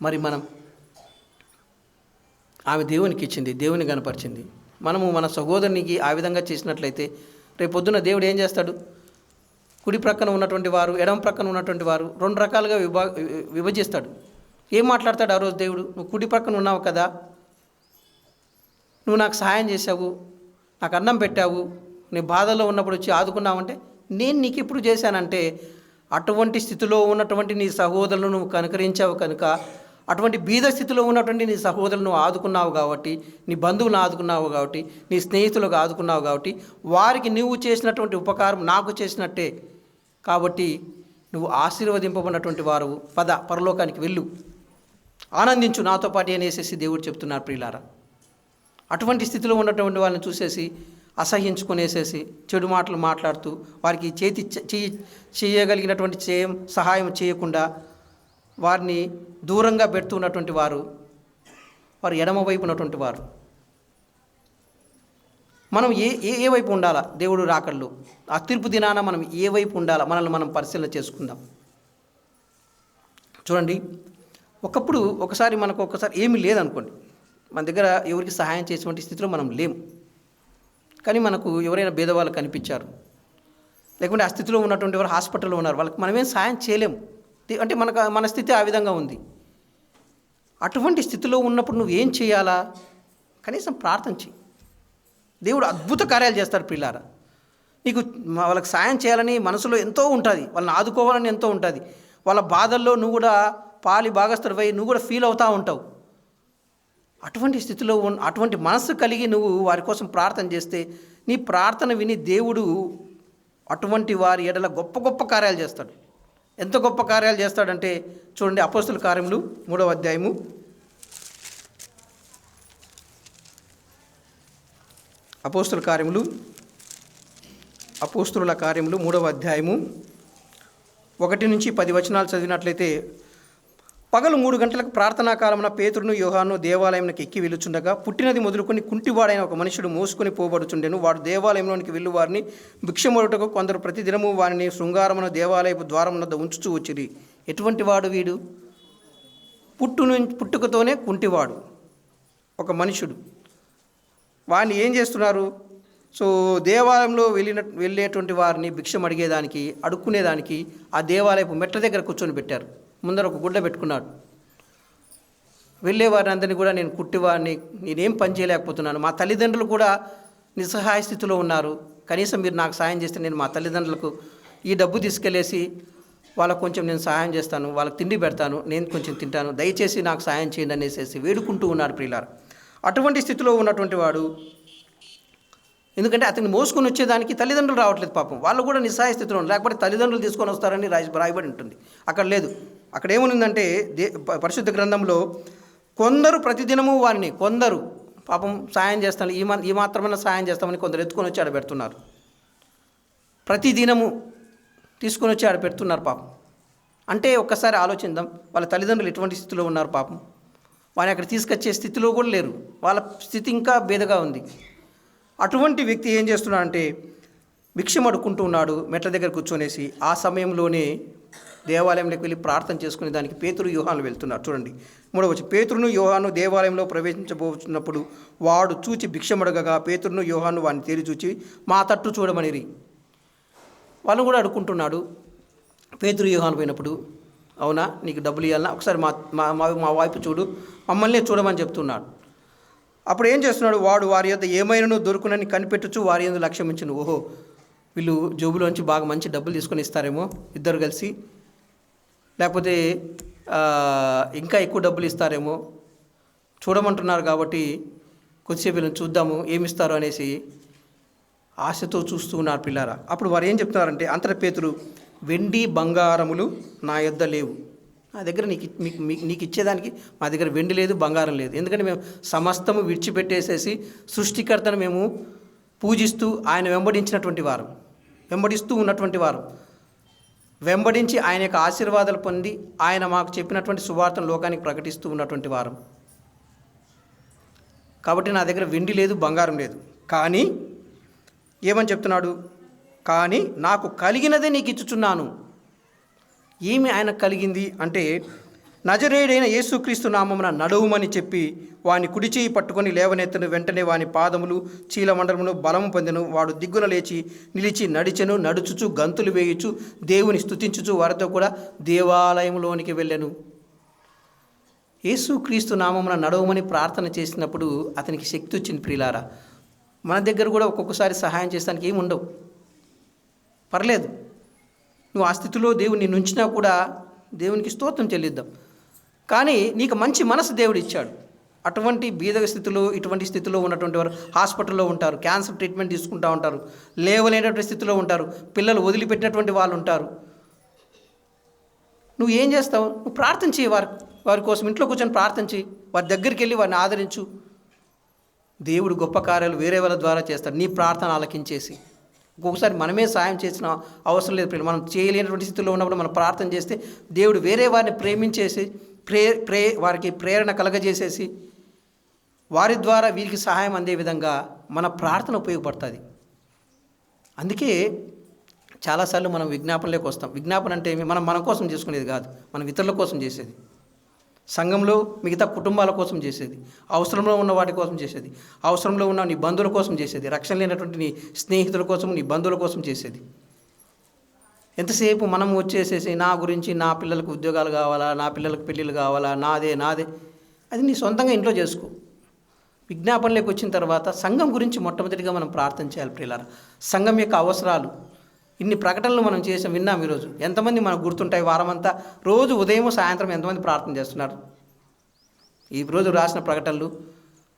మరి మనం, ఆమె దేవునికి ఇచ్చింది, దేవుని కనపరిచింది. మనము మన సహోదరునికి ఆ విధంగా చేసినట్లయితే రేపొద్దున దేవుడు ఏం చేస్తాడు? కుడి ప్రక్కన ఉన్నటువంటి వారు, ఎడమ ప్రక్కన ఉన్నటువంటి వారు 2 రకాలుగా విభజిస్తాడు. ఏం మాట్లాడతాడు ఆ రోజు దేవుడు? నువ్వు కుడి ప్రక్కన ఉన్నావు కదా, నువ్వు నాకు సహాయం చేశావు, నాకు అన్నం పెట్టావు, నీ బాధల్లో ఉన్నప్పుడు వచ్చి ఆదుకున్నావంటే నేను నీకు ఇప్పుడు చేశానంటే అటువంటి స్థితిలో ఉన్నటువంటి నీ సహోదరులను నువ్వు కనుకరించావు కనుక, అటువంటి బీద స్థితిలో ఉన్నటువంటి నీ సహోదరులను ఆదుకున్నావు కాబట్టి, నీ బంధువులను ఆదుకున్నావు కాబట్టి, నీ స్నేహితులకు ఆదుకున్నావు కాబట్టి, వారికి నువ్వు చేసినటువంటి ఉపకారం నాకు చేసినట్టే. కాబట్టి నువ్వు ఆశీర్వదింపబడినటువంటి వారు, పరలోకానికి వెళ్ళు, ఆనందించు నాతో పాటు అనేసి దేవుడు చెప్తున్నారు ప్రియులారా. అటువంటి స్థితిలో ఉన్నటువంటి వాళ్ళని చూసేసి అసహ్యించుకునేసేసి చెడు మాటలు మాట్లాడుతూ వారికి చేయగలిగినటువంటి సహాయం చేయకుండా వారిని దూరంగా పెడుతున్నటువంటి వారు ఎడమ వైపు ఉన్నటువంటి వారు. మనం ఏ వైపు ఉండాలా? దేవుడు రాకళ్ళు ఆ తీర్పు దినాన మనం ఏ వైపు ఉండాలా? మనల్ని మనం పరిశీలన చేసుకుందాం. చూడండి, ఒకసారి ఏమీ లేదనుకోండి, మన దగ్గర ఎవరికి సహాయం చేసేటువంటి స్థితిలో మనం లేము. కానీ మనకు ఎవరైనా భేదవాళ్ళు కనిపించారు, లేకుంటే ఆ స్థితిలో ఉన్నటువంటి వారు హాస్పిటల్లో ఉన్నారు, వాళ్ళకి మనమేం సహాయం చేయలేము. అంటే మన స్థితి ఆ విధంగా ఉంది. అటువంటి స్థితిలో ఉన్నప్పుడు నువ్వు ఏం చేయాలా? కనీసం ప్రార్థన చేయి. దేవుడు అద్భుత కార్యాలు చేస్తాడు ప్రియులారా. నీకు వాళ్ళకి సాయం చేయాలని మనసులో ఎంతో ఉంటుంది, వాళ్ళని ఆదుకోవాలని ఎంతో ఉంటుంది. వాళ్ళ బాధల్లో నువ్వు కూడా భాగస్థుడివై నువ్వు కూడా ఫీల్ అవుతూ ఉంటావు. అటువంటి స్థితిలో అటువంటి మనస్సు కలిగి నువ్వు వారి కోసం ప్రార్థన చేస్తే నీ ప్రార్థన విని దేవుడు అటువంటి వారి ఎడల గొప్ప గొప్ప కార్యాలు చేస్తాడు. ఎంత గొప్ప కార్యాలు చేస్తాడంటే చూడండి, అపోస్తుల కార్యములు 3వ అధ్యాయము, అపోస్తుల కార్యములు 3వ అధ్యాయము 1 నుంచి 10 వచనాలు చదివినట్లయితే, పగలు 3 గంటలకు ప్రార్థనా కాలమున పేతురును యోహాను దేవాలయంలోకి ఎక్కి వెలుచుండగా పుట్టినది మొదలుకొని కుంటివాడైన ఒక మనుషుడు మోసుకొని పోబడుచుండెను. వాడు దేవాలయంలోనికి వెళ్ళు వారిని భిక్షమొడుటకు కొందరు ప్రతిదినము వారిని శృంగారమున దేవాలయపు ద్వారం వద్ద ఉంచుచూ వచ్చిరి. ఎటువంటి వాడు వీడు? పుట్టుకతోనే కుంటివాడు ఒక మనుషుడు. వాడిని ఏం చేస్తున్నారు? దేవాలయంలో వెళ్ళేటువంటి వారిని భిక్షం అడుక్కునేదానికి ఆ దేవాలయపు మెట్ల దగ్గర కూర్చొని పెట్టారు. ముందర ఒక గుడ్డ పెట్టుకున్నాడు. వెళ్ళేవారిని అందరినీ కూడా, నేను కుట్టివాడిని, నేనేం పని చేయలేకపోతున్నాను, మా తల్లిదండ్రులు కూడా నిస్సహాయ స్థితిలో ఉన్నారు, కనీసం మీరు నాకు సాయం చేస్తే నేను మా తల్లిదండ్రులకు ఈ డబ్బు తీసుకెళ్ళేసి వాళ్ళకు కొంచెం నేను సహాయం చేస్తాను, వాళ్ళకి తిండి పెడతాను, నేను కొంచెం తింటాను, దయచేసి నాకు సాయం చేయండి అనేసి వేడుకుంటూ ఉన్నారు ప్రియులారా. అటువంటి స్థితిలో ఉన్నటువంటి వాడు, ఎందుకంటే అతన్ని మోసుకొని వచ్చేదానికి తల్లిదండ్రులు రావట్లేదు పాపం, వాళ్ళు కూడా నిస్సహాయ స్థితిలో ఉన్నారు. లేకపోతే తల్లిదండ్రులు తీసుకొని వస్తారని రాయబడి ఉంటుంది. అక్కడ లేదు. అక్కడ ఏముందంటే పరిశుద్ధ గ్రంథంలో కొందరు ప్రతిదినము వారిని, కొందరు పాపం సాయం చేస్తాను, ఈ మాత్రమైనా సాయం చేస్తామని కొందరు ఎత్తుకొని వచ్చి ఆడ పెడుతున్నారు. ప్రతిదినము తీసుకొని వచ్చి ఆడ పెడుతున్నారు పాపం. అంటే ఒక్కసారి ఆలోచిద్దాం, వాళ్ళ తల్లిదండ్రులు ఎటువంటి స్థితిలో ఉన్నారు పాపం. వారిని అక్కడ తీసుకొచ్చే స్థితిలో కూడా లేరు, వాళ్ళ స్థితి ఇంకా బేదగా ఉంది. అటువంటి వ్యక్తి ఏం చేస్తున్నాడంటే భిక్షం అడుక్కుంటూ ఉన్నాడు మెట్ల దగ్గర కూర్చొనేసి. ఆ సమయంలోనే దేవాలయంలోకి వెళ్ళి ప్రార్థన చేసుకునే దానికి పేతురు యోహాను వెళ్తున్నారు. చూడండి 3వ వచనం. పేతురును యోహాను దేవాలయంలో ప్రవేశించబోతున్నప్పుడు వాడు చూచి భిక్షమడగగా పేతురును యోహాను వాడిని తేరి చూచి మా తట్టు చూడమనిరి. వాళ్ళు కూడా అడుక్కుంటున్నాడు. పేతురు యోహాను పోయినప్పుడు, అవునా నీకు డబ్బులు ఇవ్వాలన్నా, ఒకసారి మా వైపు చూడు, మమ్మల్ని చూడమని చెప్తున్నాడు. అప్పుడు ఏం చేస్తున్నాడు, వాడు వారి యొద్ద ఏమైనాను దొరుకునని కనిపెట్టుచు వారి యందు లక్ష్యమించును. ఓహో, వీళ్ళు జోబులోంచి బాగా మంచి డబ్బులు తీసుకొని ఇస్తారేమో ఇద్దరు కలిసి, లేకపోతే ఇంకా ఎక్కువ డబ్బులు ఇస్తారేమో, చూడమంటున్నారు కాబట్టి కొద్దిసేపు వీళ్ళని చూద్దాము ఏమిస్తారు అనేసి ఆశతో చూస్తూ ఉన్నారు పిల్లారా. అప్పుడు వారు ఏం చెప్తున్నారంటే, అంతట పేతురు, వెండి బంగారములు నా యొద్ద లేవు, నా దగ్గర నీకు ఇచ్చేదానికి మా దగ్గర వెండి లేదు బంగారం లేదు. ఎందుకంటే మేము సమస్తము విడిచిపెట్టేసేసి సృష్టికర్తను మేము పూజిస్తూ ఆయన వెంబడిస్తూ ఉన్నటువంటి వారు, వెంబడించి ఆయన యొక్క ఆశీర్వాదాలు పొంది ఆయన మాకు చెప్పినటువంటి సువార్తను లోకానికి ప్రకటిస్తూ ఉన్నటువంటి వారం. కాబట్టి నా దగ్గర వెండి లేదు బంగారం లేదు. కానీ ఏమని చెప్తున్నాడు, కానీ నాకు కలిగినదే నీకు ఇచ్చుచున్నాను. ఏమి ఆయన కలిగింది అంటే, నజరేయుడైన యేసుక్రీస్తు నామమున నడువుమని చెప్పి వాని కుడి చేయి పట్టుకొని లేవనెత్తను. వెంటనే వాని పాదములు చీలమండలమును బలము పొందెను. వాడు దిగ్గున లేచి నిలిచి నడిచెను. నడుచుచు గంతులు వేయుచు దేవుని స్తుతించుచు వారితో కూడా దేవాలయంలోనికి వెళ్ళెను. యేసుక్రీస్తు నామమున నడవమని ప్రార్థన చేసినప్పుడు అతనికి శక్తి వచ్చింది. ప్రియులారా, మన దగ్గర కూడా ఒక్కొక్కసారి సహాయం చేస్తానికి ఏమి ఉండవు, పర్లేదు, నువ్వు ఆ స్థితిలో దేవుని నిన్ను ఉంచినా కూడా దేవునికి స్తోత్రం చెల్లిద్దాం. కానీ నీకు మంచి మనసు దేవుడు ఇచ్చాడు. అటువంటి బీద స్థితిలో, ఇటువంటి స్థితిలో ఉన్నటువంటి వారు హాస్పిటల్లో ఉంటారు, క్యాన్సర్ ట్రీట్మెంట్ తీసుకుంటూ ఉంటారు, లేవలేనటువంటి స్థితిలో ఉంటారు, పిల్లలు వదిలిపెట్టినటువంటి వాళ్ళు ఉంటారు. నువ్వు ఏం చేస్తావు, నువ్వు ప్రార్థన చేయి, వారి కోసం ఇంట్లో కూర్చొని ప్రార్థన చేయి, వారి దగ్గరికి వెళ్ళి వారిని ఆదరించు. దేవుడు గొప్ప కార్యాలు వేరే వాళ్ళ ద్వారా చేస్తాడు నీ ప్రార్థన ఆలకించేసి. ఒక్కొక్కసారి మనమే సాయం చేసిన అవసరం లేదు. మనం చేయలేనటువంటి స్థితిలో ఉన్నప్పుడు మనం ప్రార్థన చేస్తే దేవుడు వేరే వారిని ప్రేమించేసి వారికి ప్రేరణ కలగజేసేసి వారి ద్వారా వీరికి సహాయం అందే విధంగా మన ప్రార్థన ఉపయోగపడుతుంది. అందుకే చాలాసార్లు మనం విజ్ఞాపనలోకి వస్తాం. విజ్ఞాపన అంటే మనం మన కోసం చేసుకునేది కాదు, మనం ఇతరుల కోసం చేసేది, సంఘంలో మిగతా కుటుంబాల కోసం చేసేది, అవసరంలో ఉన్న వాటి కోసం చేసేది, అవసరంలో ఉన్న నీ బంధువుల కోసం చేసేది, రక్షణ లేనటువంటి నీ స్నేహితుల కోసం, నీ బంధువుల కోసం చేసేది. ఎంతసేపు మనం వచ్చేసేసి నా గురించి, నా పిల్లలకు ఉద్యోగాలు కావాలా, నా పిల్లలకు పెళ్ళిళ్ళు కావాలా, నాదే అది నీ సొంతంగా ఇంట్లో చేసుకో. విజ్ఞాపనలోకి వచ్చిన తర్వాత సంఘం గురించి మొట్టమొదటిగా మనం ప్రార్థన చేయాలి. ప్రియులారా, సంఘం యొక్క అవసరాలు, ఇన్ని ప్రకటనలు మనం విన్నాం. ఈరోజు ఎంతమంది మనకు గుర్తుంటాయి? వారమంతా రోజు ఉదయం సాయంత్రం ఎంతమంది ప్రార్థన చేస్తున్నారు? ఈ రోజు రాసిన ప్రకటనలు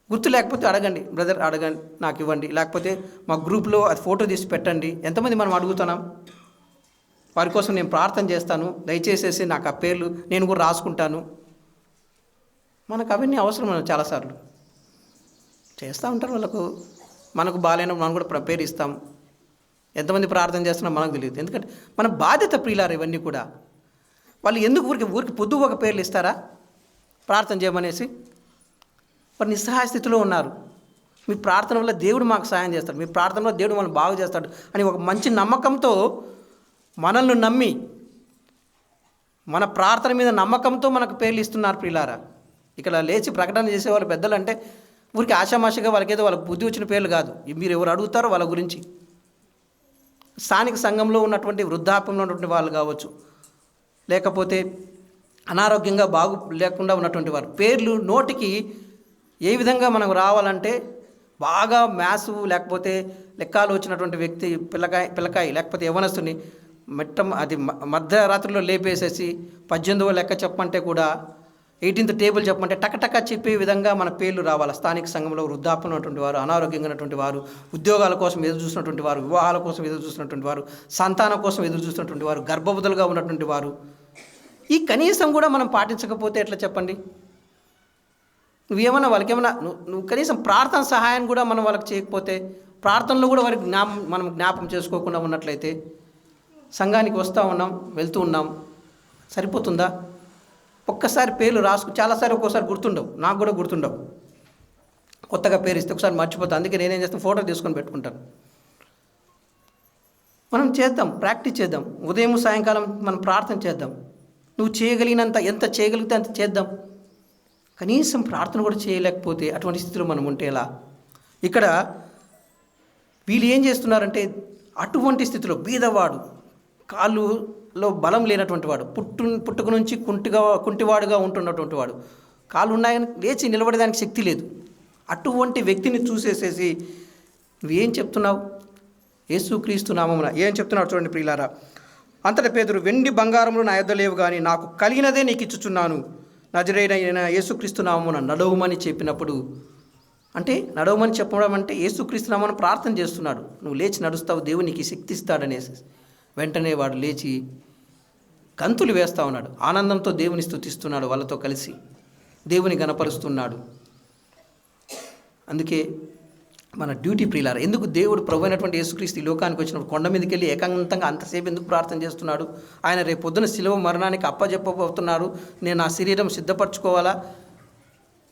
గుర్తు లేకపోతే అడగండి, బ్రదర్ అడగండి, నాకు ఇవ్వండి, లేకపోతే మా గ్రూప్లో అది ఫోటో తీసి పెట్టండి. ఎంతమంది మనం అడుగుతున్నాం? వారి కోసం నేను ప్రార్థన చేస్తాను, దయచేసేసి నాకు ఆ పేర్లు నేను కూడా రాసుకుంటాను. మనకు అవన్నీ అవసరం. మనం చాలాసార్లు చేస్తూ ఉంటారు. మనకు బాగాలేన మనం కూడా పేరు ఇస్తాం. ఎంతమంది ప్రార్థన చేస్తున్నా మనకు తెలియదు. ఎందుకంటే మన బాధ్యత ప్రియులారు ఇవన్నీ కూడా. వాళ్ళు ఎందుకు ఊరికి పొద్దు ఒక పేర్లు ఇస్తారా ప్రార్థన చేయమనేసి? వారు నిస్సహాయ స్థితిలో ఉన్నారు. మీ ప్రార్థన వల్ల దేవుడు మాకు సహాయం చేస్తాడు, మీ ప్రార్థన వల్ల దేవుడు మనల్ని బాగు చేస్తాడు అని ఒక మంచి నమ్మకంతో మనల్ని నమ్మి, మన ప్రార్థన మీద నమ్మకంతో మనకు పేర్లు ఇస్తున్నారు ప్రియులారా. ఇక్కడ లేచి ప్రకటన చేసేవాళ్ళు పెద్దలు అంటే ఊరికి ఆషామాషిగా వాళ్ళకేదో వాళ్ళకి బుద్ధి వచ్చిన పేర్లు కాదు. మీరు ఎవరు అడుగుతారో వాళ్ళ గురించి. స్థానిక సంఘంలో ఉన్నటువంటి వృద్ధాప్యంలో ఉన్నటువంటి వాళ్ళు కావచ్చు, లేకపోతే అనారోగ్యంగా లేకుండా ఉన్నటువంటి వారు పేర్లు నోటికి ఏ విధంగా మనకు రావాలంటే బాగా మ్యాథ్స్ లేకపోతే లెక్కలు వచ్చినటువంటి వ్యక్తి పిల్లకాయ లేకపోతే యవనస్తుని అది మధ్యరాత్రిలో లేపేసేసి 18వ లెక్క చెప్పమంటే కూడా 18th టేబుల్ చెప్పమంటే టకటక చెప్పే విధంగా మన పేర్లు రావాలి. స్థానిక సంఘంలో వృద్ధాప్యం ఉన్నటువంటి వారు, అనారోగ్యంగా ఉన్నటువంటి వారు, ఉద్యోగాల కోసం ఎదురు చూసినటువంటి వారు, వివాహాల కోసం ఎదురు చూసినటువంటి వారు, సంతానం కోసం ఎదురు చూసినటువంటి వారు, గర్భవతులుగా ఉన్నటువంటి వారు, ఈ కనీసం కూడా మనం పాటించకపోతే ఎట్లా చెప్పండి? నువ్వేమన్నా వాళ్ళకేమన్నా నువ్వు కనీసం ప్రార్థన సహాయం కూడా మనం వాళ్ళకి చేయకపోతే ప్రార్థనలో కూడా వారికి మనం జ్ఞాపం చేసుకోకుండా ఉన్నట్లయితే సంఘానికి వస్తూ ఉన్నాం, వెళ్తూ ఉన్నాం, సరిపోతుందా? ఒక్కసారి పేర్లు రాసుకు చాలాసారి ఒక్కోసారి గుర్తుండవు, నాకు కూడా గుర్తుండవు. కొత్తగా పేరు ఇస్తే ఒకసారి మర్చిపోతాను. అందుకే నేనేం చేస్తాను, ఫోటో తీసుకొని పెట్టుకుంటాను. మనం చేద్దాం, ప్రాక్టీస్ చేద్దాం. ఉదయం సాయంకాలం మనం ప్రార్థన చేద్దాం. నువ్వు చేయగలిగినంత, ఎంత చేయగలిగితే అంత చేద్దాం. కనీసం ప్రార్థన కూడా చేయలేకపోతే అటువంటి స్థితిలో మనం ఉంటే ఎలా? ఇక్కడ వీళ్ళు ఏం చేస్తున్నారంటే, అటువంటి స్థితిలో బీదవాడు, కాళ్ళులో బలం లేనటువంటి వాడు, పుట్టుక నుంచి కుంటివాడుగా ఉంటున్నటువంటి వాడు, కాళ్ళు ఉన్నాయని లేచి నిలబడేదానికి శక్తి లేదు. అటువంటి వ్యక్తిని చూసేసేసి నువ్వేం చెప్తున్నావు? యేసుక్రీస్తు నామమున ఏం చెప్తున్నావు చూడండి ప్రియులారా. అంతటా పేతురు, వెండి బంగారములు నా యొద్ద లేవు, కానీ నాకు కలిగినదే నీకు ఇచ్చుచున్నాను. నజరేయుడైన యేసుక్రీస్తు నామమున నడవమని చెప్పినప్పుడు, అంటే నడవమని చెప్పడం అంటే యేసుక్రీస్తు నామమున ప్రార్థన చేస్తున్నాడు. నువ్వు లేచి నడుస్తావు, దేవుడు నీకు శక్తి ఇస్తాడనేసి. వెంటనే వాడు లేచి గంతులు వేస్తూ ఉన్నాడు, ఆనందంతో దేవుని స్తుతిస్తున్నాడు, వాళ్ళతో కలిసి దేవుని గణపరుస్తున్నాడు. అందుకే మన డ్యూటీ ప్రియులారా. ఎందుకు దేవుడు ప్రభు అయినటువంటి యేసుక్రీస్తు ఈ లోకానికి వచ్చినప్పుడు కొండ మీదకి వెళ్ళి ఏకాంతంగా అంతసేపు ఎందుకు ప్రార్థన చేస్తున్నాడు? ఆయన రేపు పొద్దున శిలువ మరణానికి అప్పజెప్పబోతున్నారు. నేను నా శరీరం సిద్ధపరచుకోవాలా,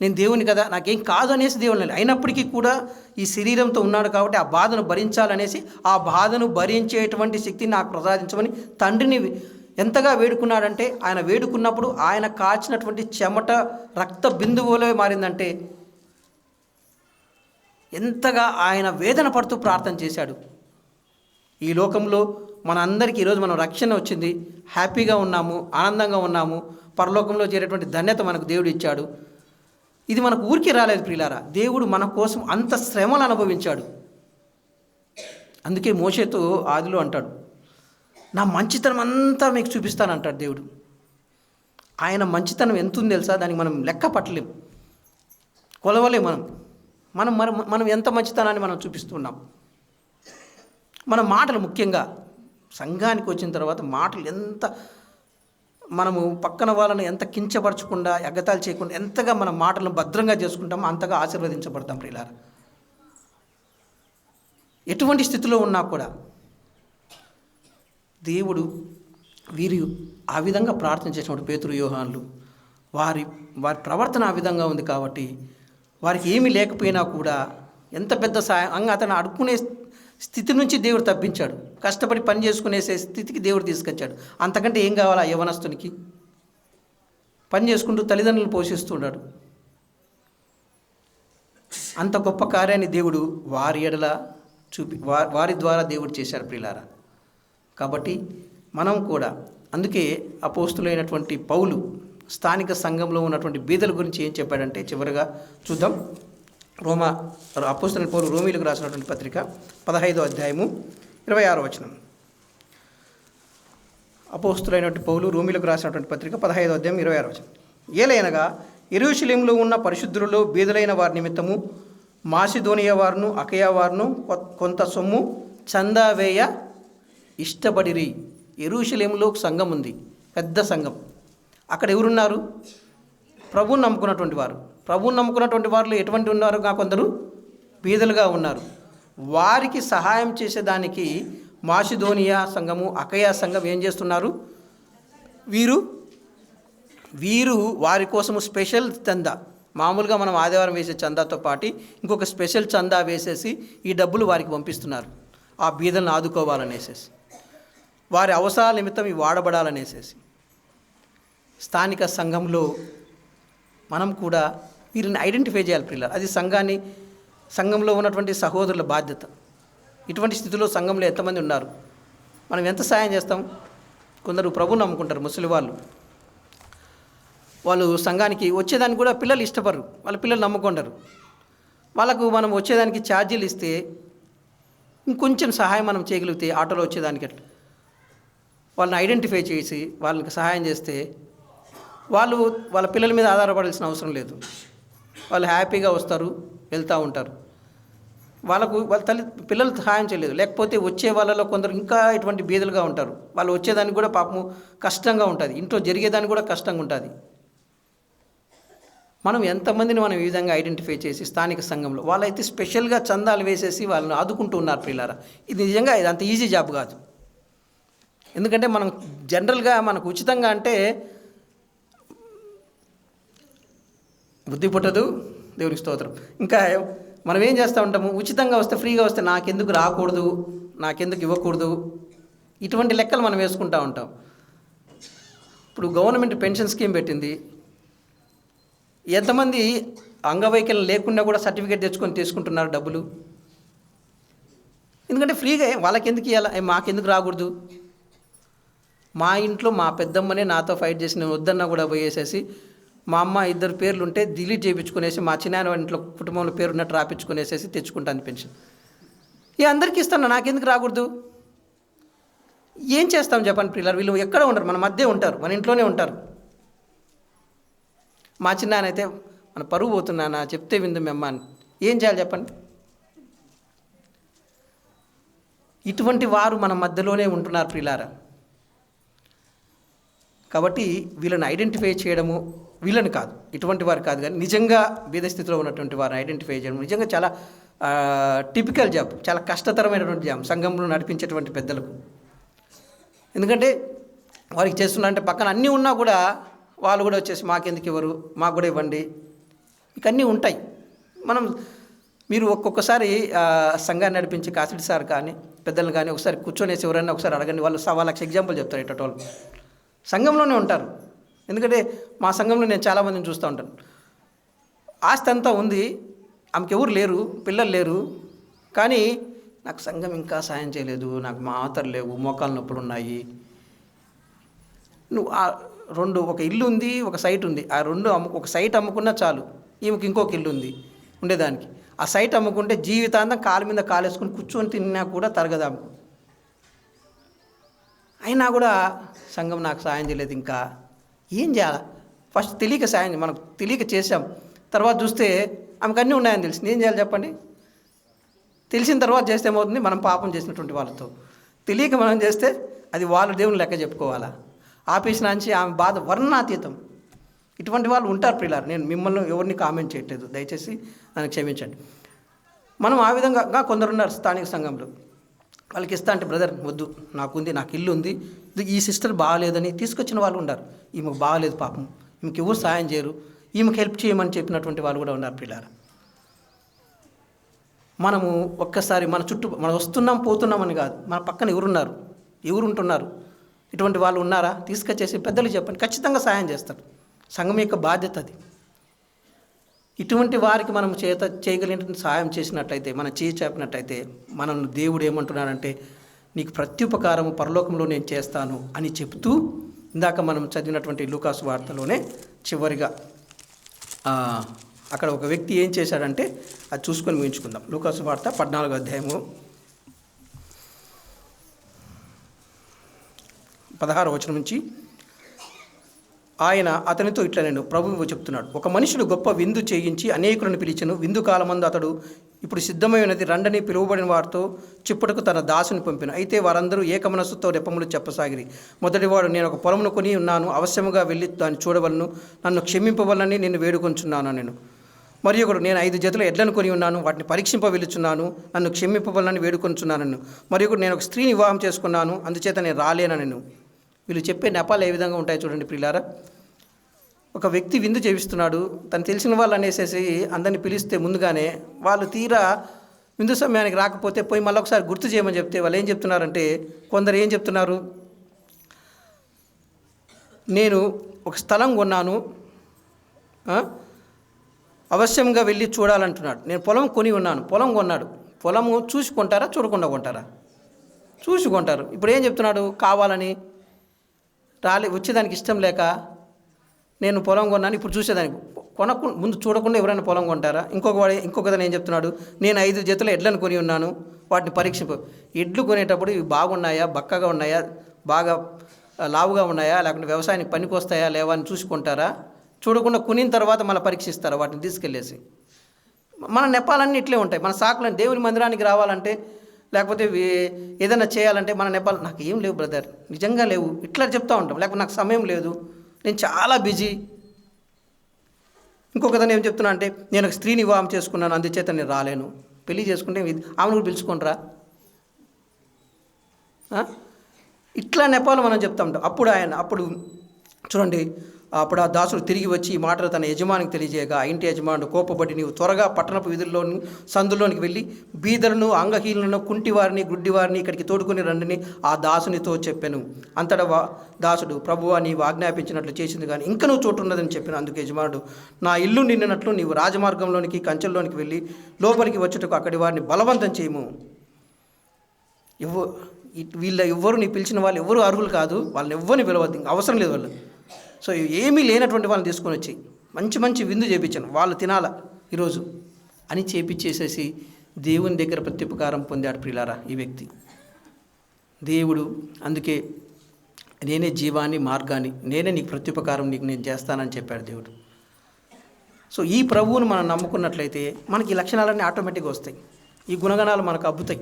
నేను దేవుని కదా, నాకేం కాదు అనేసి దేవుని, అయినప్పటికీ కూడా ఈ శరీరంతో ఉన్నాడు కాబట్టి ఆ బాధను భరించాలనేసి, ఆ బాధను భరించేటువంటి శక్తిని నాకు ప్రసాదించమని తండ్రిని ఎంతగా వేడుకున్నాడంటే, ఆయన వేడుకున్నప్పుడు ఆయన కాచినటువంటి చెమట రక్త బిందువులో మారిందంటే ఎంతగా ఆయన వేదన పడుతూ ప్రార్థన చేశాడు. ఈ లోకంలో మన అందరికీ ఈరోజు మనం రక్షణ వచ్చింది, హ్యాపీగా ఉన్నాము, ఆనందంగా ఉన్నాము, పరలోకంలో చేరేటువంటి ధన్యత మనకు దేవుడు ఇచ్చాడు. ఇది మనకు ఊరికి రాలేదు ప్రియులారా. దేవుడు మన కోసం అంత శ్రమలు అనుభవించాడు. అందుకే మోషేతో ఆదిలో అంటాడు, నా మంచితనం అంతా మీకు చూపిస్తానంటాడు దేవుడు. ఆయన మంచితనం ఎంత ఉంది తెలుసా? దానికి మనం లెక్క పట్టలేం, కొలవలేం. మనం ఎంత మంచితనాన్ని మనం చూపిస్తున్నాం. మన మాటలు, ముఖ్యంగా సంఘానికి వచ్చిన తర్వాత మాటలు ఎంత, మనము పక్కన వాళ్ళని ఎంత కించపరచకుండా, ఎగతాళి చేయకుండా ఎంతగా మన మాటలను భద్రంగా చేసుకుంటామో అంతగా ఆశీర్వదించబడతాం ప్రియులారా. ఎటువంటి స్థితిలో ఉన్నా కూడా దేవుడు వీరు ఆ విధంగా ప్రార్థన చేసినప్పుడు పేతురు, యోహానులు వారి ప్రవర్తన ఆ విధంగా ఉంది కాబట్టి వారికి ఏమీ లేకపోయినా కూడా ఎంత పెద్ద సాయం అతను అడుక్కునే స్థితి నుంచి దేవుడు తప్పించాడు. కష్టపడి పని చేసుకునేసే స్థితికి దేవుడు తీసుకొచ్చాడు. అంతకంటే ఏం కావాలా యవనస్తునికి? పని చేసుకుంటూ తల్లిదండ్రులను పోషిస్తున్నాడు. అంత గొప్ప కార్యాన్ని దేవుడు వారి ఎడల వారి ద్వారా దేవుడు చేశారు ప్రియులారా. కాబట్టి మనం కూడా, అందుకే అపోస్తులైనటువంటి పౌలు స్థానిక సంఘంలో ఉన్నటువంటి బీదల గురించి ఏం చెప్పాడంటే, చివరిగా చూద్దాం. అపోస్తులైన పౌలు రోమీలకు రాసినటువంటి పత్రిక 15వ అధ్యాయము 26వ వచనం. అపోస్తులైనటువంటి పౌలు రోమీలకు రాసినటువంటి పత్రిక 15వ అధ్యాయం 26వ వచనం. ఏలైనగా యెరూషలేములో ఉన్న పరిశుద్ధులలో బీదలైన వారి నిమిత్తము మాసిదోనియా వారును అకయా వారును కొంత సొమ్ము చందా వేయ ఇష్టపడిరి. యెరూషలేములో సంఘం ఉంది, పెద్ద సంఘం. అక్కడ ఎవరున్నారు? ప్రభువుని నమ్ముకున్నటువంటి వారు. ప్రభువుని నమ్ముకున్నటువంటి వారిలో ఎటువంటి ఉన్నారు? కొందరు బీదలుగా ఉన్నారు. వారికి సహాయం చేసేదానికి మాసిదోనియా సంఘము, అకయా సంఘం ఏం చేస్తున్నారు? వీరు వారి కోసము స్పెషల్ చందా, మామూలుగా మనం ఆదివారం వేసే చందాతో పాటు ఇంకొక స్పెషల్ చందా వేసేసి ఈ డబ్బులు వారికి పంపిస్తున్నారు. ఆ బీదలను ఆదుకోవాలనేసేసి, వారి అవసరాల నిమిత్తం ఇవి వాడబడాలనేసేసి. స్థానిక సంఘంలో మనం కూడా వీరిని ఐడెంటిఫై చేయాలి పిల్లలు. అది సంఘంలో ఉన్నటువంటి సహోదరుల బాధ్యత. ఇటువంటి స్థితిలో సంఘంలో ఎంతమంది ఉన్నారు? మనం ఎంత సాయం చేస్తాం? కొందరు ప్రభువుని నమ్ముకుంటారు, ముసలి వాళ్ళు సంఘానికి వచ్చేదానికి కూడా పిల్లలు ఇష్టపడరు, వాళ్ళ పిల్లలు నమ్ముకుంటారు. వాళ్ళకు మనం వచ్చేదానికి ఛార్జీలు ఇస్తే, ఇంకొంచెం సహాయం మనం చేయగలిగితే ఆటోలో వచ్చేదానికి అట్లా వాళ్ళని ఐడెంటిఫై చేసి వాళ్ళకి సహాయం చేస్తే వాళ్ళ పిల్లల మీద ఆధారపడాల్సిన అవసరం లేదు. వాళ్ళు హ్యాపీగా వస్తారు, వెళ్తూ ఉంటారు. వాళ్ళ పిల్లలు సహాయం చేయలేదు. లేకపోతే వచ్చే వాళ్ళలో కొందరు ఇంకా ఇటువంటి బీదలుగా ఉంటారు. వాళ్ళు వచ్చేదానికి కూడా పాపము కష్టంగా ఉంటుంది, ఇంట్లో జరిగేదానికి కూడా కష్టంగా ఉంటుంది. మనం ఎంతమందిని మనం ఈ విధంగా ఐడెంటిఫై చేసి స్థానిక సంఘంలో వాళ్ళైతే స్పెషల్గా చందాలు వేసేసి వాళ్ళని ఆదుకుంటూ ఉన్నారు ప్రియులారా. ఇది నిజంగా ఇది అంత ఈజీ జాబ్ కాదు. ఎందుకంటే మనం జనరల్గా మనకు ఉచితంగా అంటే బుద్ధి పుట్టదు, దేవునికి స్తోత్రం. ఇంకా మనం ఏం చేస్తూ ఉంటాము, ఉచితంగా వస్తే ఫ్రీగా వస్తే నాకెందుకు రాకూడదు, నాకెందుకు ఇవ్వకూడదు, ఇటువంటి లెక్కలు మనం వేసుకుంటూ ఉంటాం. ఇప్పుడు గవర్నమెంట్ పెన్షన్ స్కీమ్ పెట్టింది. ఎంతమంది అంగవైకల్యం లేకుండా కూడా సర్టిఫికేట్ తెచ్చుకొని తీసుకుంటున్నారు డబ్బులు. ఎందుకంటే ఫ్రీగా వాళ్ళకి ఎందుకు ఇవ్వాలి, మాకెందుకు రాకూడదు. మా ఇంట్లో మా పెద్దమ్మనే నాతో ఫైట్ చేసి నేను వద్దన్నా కూడా పోయేసేసి మా అమ్మ 2 పేర్లు ఉంటే డిలీట్ చేయించుకునేసి మా చిన్న ఇంట్లో కుటుంబంలో పేరు ఉన్నట్టు రాపించుకునేసేసి తెచ్చుకుంటాను పెన్షన్. అందరికీ ఇస్తాను, నాకెందుకు రాకూడదు. ఏం చేస్తాం చెప్పండి ప్రియులారా. వీళ్ళు ఎక్కడ ఉండరు, మన మధ్య ఉంటారు, మన ఇంట్లోనే ఉంటారు. మా చిన్న అయితే మన పరువు పోతున్నానా చెప్తే విందు మీ అమ్మ అని ఏం చేయాలి చెప్పండి. ఇటువంటి వారు మన మధ్యలోనే ఉంటున్నారు ప్రియులారా. కాబట్టి వీళ్ళని ఐడెంటిఫై చేయడము, వీళ్ళని కాదు, ఇటువంటి వారు కాదు, కానీ నిజంగా బీద స్థితిలో ఉన్నటువంటి వారిని ఐడెంటిఫై చేయడం నిజంగా చాలా టిపికల్ జాబ్, చాలా కష్టతరమైనటువంటి జాబ్ సంఘంలో నడిపించేటువంటి పెద్దలకు. ఎందుకంటే వారికి చేస్తున్నారంటే పక్కన అన్నీ ఉన్నా కూడా వాళ్ళు కూడా వచ్చేసి మాకెందుకు ఇవ్వరు, మాకు కూడా ఇవ్వండి, ఇక అన్నీ ఉంటాయి. మీరు ఒక్కొక్కసారి సంఘాన్ని నడిపించి కాసిడి సార్ కానీ పెద్దలు కానీ ఒకసారి కూర్చొనేసి ఎవరైనా ఒకసారి అడగండి, వాళ్ళకి ఎగ్జాంపుల్ చెప్తారు. ఇటోళ్ళు సంఘంలోనే ఉంటారు. ఎందుకంటే మా సంఘంలో నేను చాలామందిని చూస్తూ ఉంటాను. ఆస్తి అంతా ఉంది, ఆమెకి ఎవరు లేరు, పిల్లలు లేరు, కానీ నాకు సంఘం ఇంకా సాయం చేయలేదు, నాకు మాతలు లేవు, మోకాలు నొప్పులు ఉన్నాయి. నువ్వు ఒక ఇల్లు ఉంది, ఒక సైట్ ఉంది, ఆ ఒక సైట్ అమ్ముకున్నా చాలు, ఈమెకి ఇంకొక ఇల్లు ఉంది ఉండేదానికి. ఆ సైట్ అమ్ముకుంటే జీవితాంతం కాలు మీద కాలేసుకుని కూర్చొని తిన్నా కూడా తరగదాము. అయినా కూడా సంఘం నాకు సాయం చేయలేదు. ఇంకా ఏం చేయాలి? ఫస్ట్ తెలియక సాయం, మనకు తెలియక చేసాం, తర్వాత చూస్తే ఆమెకు అన్నీ ఉన్నాయని తెలిసింది. ఏం చేయాలి చెప్పండి? తెలిసిన తర్వాత చేస్తే ఏమవుతుంది? మనం పాపం చేసినటువంటి వాళ్ళతో. తెలియక మనం చేస్తే అది వాళ్ళ దేవుని లెక్క చెప్పుకోవాలా? ఆఫీస్ నుంచి ఆమె బాధ వర్ణాతీతం. ఇటువంటి వాళ్ళు ఉంటారు ప్రియులారా. నేను మిమ్మల్ని ఎవరిని కామెంట్ చేయట్లేదు, దయచేసి నన్ను క్షమించండి. మనం ఆ విధంగా కొందరు ఉన్నారు స్థానిక సంఘంలో. వాళ్ళకి ఇస్తా అంటే బ్రదర్ వద్దు, నాకుంది, నాకు ఇల్లు ఉంది, ఈ సిస్టర్ బాగాలేదని తీసుకొచ్చిన వాళ్ళు ఉన్నారు. ఈమెకు బాగాలేదు పాపం, ఈమెకి ఎవరు సాయం చేయరు, ఈమెకు హెల్ప్ చేయమని చెప్పినటువంటి వాళ్ళు కూడా ఉన్నారు పిల్లారా. మనము ఒక్కసారి మన చుట్టూ మనం వస్తున్నాం పోతున్నామని కాదు, మన పక్కన ఎవరున్నారు, ఎవరు ఉంటున్నారు, ఇటువంటి వాళ్ళు ఉన్నారా తీసుకొచ్చేసి పెద్దలు చెప్పండి, ఖచ్చితంగా సాయం చేస్తారు. సంఘం యొక్క బాధ్యత అది. ఇటువంటి వారికి మనం చేయగలిగిన సహాయం చేసినట్లయితే, మనం చేపినట్లయితే, మనం దేవుడు ఏమంటున్నాడంటే నీకు ప్రత్యుపకారము పరలోకంలో నేను చేస్తాను అని చెప్తూ, ఇందాక మనం చదివినటువంటి లూకాసు వార్తలోనే చివరిగా అక్కడ ఒక వ్యక్తి ఏం చేశాడంటే అది చూసుకొని ముగించుకుందాం. లూకాసు వార్త 14వ అధ్యాయము 16వ వచనం నుంచి ఆయన అతనితో ఇట్లా నేను ప్రభువు చెప్తున్నాడు, ఒక మనుషుడు గొప్ప విందు చేయించి అనేకులను పిలిచెను. విందు కాలమందు అతడు ఇప్పుడు సిద్ధమైనది రండని పిలువబడిన వారితో చెప్పుటకు తన దాసుని పంపెను. అయితే వారందరూ ఏకమనస్సుతో రెప్పములు చెప్పసాగిరి. మొదటివాడు, నేను ఒక పొలమును కొని ఉన్నాను, అవశ్యముగా వెళ్ళి దాన్ని చూడవలను, నన్ను క్షమింపవలని నేను వేడుకొంచున్నాను నేను. మరి ఒకడు, నేను 5 జతల ఎడ్లను కొని ఉన్నాను, వాటిని పరీక్షింప వెళ్ళుచున్నాను, నన్ను క్షమింపవలని వేడుకొంచున్నాను. మరి ఒకడు, నేను ఒక స్త్రీని వివాహం చేసుకున్నాను, అందుచేత నేను రాలేనా నేను. వీళ్ళు చెప్పే నెపాలు ఏ విధంగా ఉంటాయి చూడండి ప్రియులారా. ఒక వ్యక్తి విందు చేయిస్తున్నాడు, తను తెలిసిన వాళ్ళు అనేసేసి అందరిని పిలిస్తే ముందుగానే వాళ్ళు తీరా విందు సమయానికి రాకపోతే పోయి మళ్ళీ ఒకసారి గుర్తు చేయమని చెప్తే వాళ్ళు ఏం చెప్తున్నారంటే, కొందరు ఏం చెప్తున్నారు, నేను ఒక స్థలం కొన్నాను, అవశ్యంగా వెళ్ళి చూడాలంటున్నాడు. నేను పొలం కొని ఉన్నాను, పొలం కొన్నాడు. పొలము చూసి కొంటారా చూడకుండా కొంటారా? చూసి కొంటారు. ఇప్పుడు ఏం చెప్తున్నాడు, కావాలని వచ్చేదానికి ఇష్టం లేక నేను పొలం కొన్నాను, ఇప్పుడు చూసేదానికి ముందు చూడకుండా ఎవరైనా పొలం కొంటారా? ఇంకొకదని ఏం చెప్తున్నాడు, నేను 5 జతల ఎడ్లను కొని ఉన్నాను, వాటిని పరీక్షింపు. ఎడ్లు కొనేటప్పుడు ఇవి బాగున్నాయా, బక్కగా ఉన్నాయా, బాగా లావుగా ఉన్నాయా, లేకుంటే వ్యవసాయానికి పనికి వస్తాయా లేవా అని చూసుకుంటారా? చూడకుండా కొనిన తర్వాత మళ్ళీ పరీక్షిస్తారా వాటిని తీసుకెళ్ళేసి? మన నెపాలన్నీ ఇట్లే ఉంటాయి. మన సాకులని దేవుని మందిరానికి రావాలంటే లేకపోతే ఏదైనా చేయాలంటే మన నెపాలు, నాకు ఏం లేవు బ్రదర్, నిజంగా లేవు, ఇట్లా చెప్తూ ఉంటాం. లేకపోతే నాకు సమయం లేదు, నేను చాలా బిజీ. ఇంకొకదాన్ని ఏం చెప్తున్నా అంటే నేను ఒక స్త్రీని వివాహం చేసుకున్నాను అందుచేత నేను రాలేను. పెళ్లి చేసుకుంటే ఆమెను కూడా పిలుచుకోనరా? ఇట్లా నెపాలు మనం చెప్తా ఉంటాం. అప్పుడు చూడండి, అప్పుడు ఆ దాసుడు తిరిగి వచ్చి ఈ మాటలు తన యజమానికి తెలియజేయగా ఆ ఇంటి యజమానుడు కోపపడి, నీవు త్వరగా పట్టణపు వీధుల్లోని సందులోనికి వెళ్ళి బీదలను, అంగహీనులను, కుంటివారిని, గుడ్డివారిని ఇక్కడికి తోడుకొని రండిని ఆ దాసునితో చెప్పాను. అంతటా దాసుడు, ప్రభువా నీవు ఆజ్ఞాపించినట్లు చేసింది కానీ ఇంకా నువ్వు చోటు ఉన్నదని చెప్పాను. అందుకు యజమానుడు, నా ఇల్లు నిండినట్లు నీవు రాజమార్గంలోనికి కంచెల్లోనికి వెళ్ళి లోపలికి వచ్చుటకు అక్కడి వారిని బలవంతం చేయము. వీళ్ళ ఎవ్వరు నీ పిలిచిన వాళ్ళు ఎవరు అర్హులు కాదు, వాళ్ళని ఎవ్వరిని పిలవద్దు, అవసరం లేదు వాళ్ళు. సో ఏమీ లేనటువంటి వాళ్ళని తీసుకొని వచ్చి మంచి మంచి విందు చేయించాను, వాళ్ళు తినాలా ఈరోజు అని చేపించేసేసి దేవుని దగ్గర ప్రత్యుపకారం పొందాడు. ప్రియులారా, ఈ వ్యక్తి దేవుడు అందుకే నేనే జీవాన్ని, మార్గాన్ని, నేనే నీకు ప్రత్యుపకారం నీకు నేను చేస్తానని చెప్పాడు దేవుడు. సో ఈ ప్రభువును మనం నమ్ముకున్నట్లయితే మనకి ఈ లక్షణాలన్నీ ఆటోమేటిక్గా వస్తాయి, ఈ గుణగణాలు మనకు అబ్బుతాయి.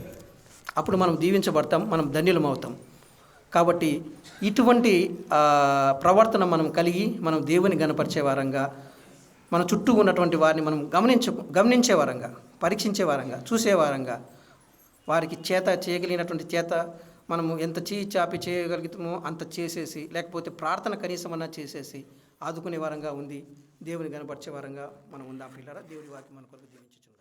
అప్పుడు మనం దీవించబడతాం, మనం ధన్యులం అవుతాం. కాబట్టి ఇటువంటి ప్రవర్తన మనం కలిగి మనం దేవుని గణపరిచే వారంగా, మన చుట్టూ ఉన్నటువంటి వారిని మనం గమనించే వారంగా, పరీక్షించే వారంగా, చూసే వారంగా, వారికి చేయగలిగినటువంటి చేత మనము ఎంత చాపి చేయగలుగుతామో అంత చేసేసి, లేకపోతే ప్రార్థన కనీసమన్నా చేసేసి ఆదుకునే వారంగా ఉంది దేవుని గణపరిచే వారంగా మనం ఉందాం. పిల్లరా, దేవుని వాక్యం మన కొరకు దీవించుచున్నాం.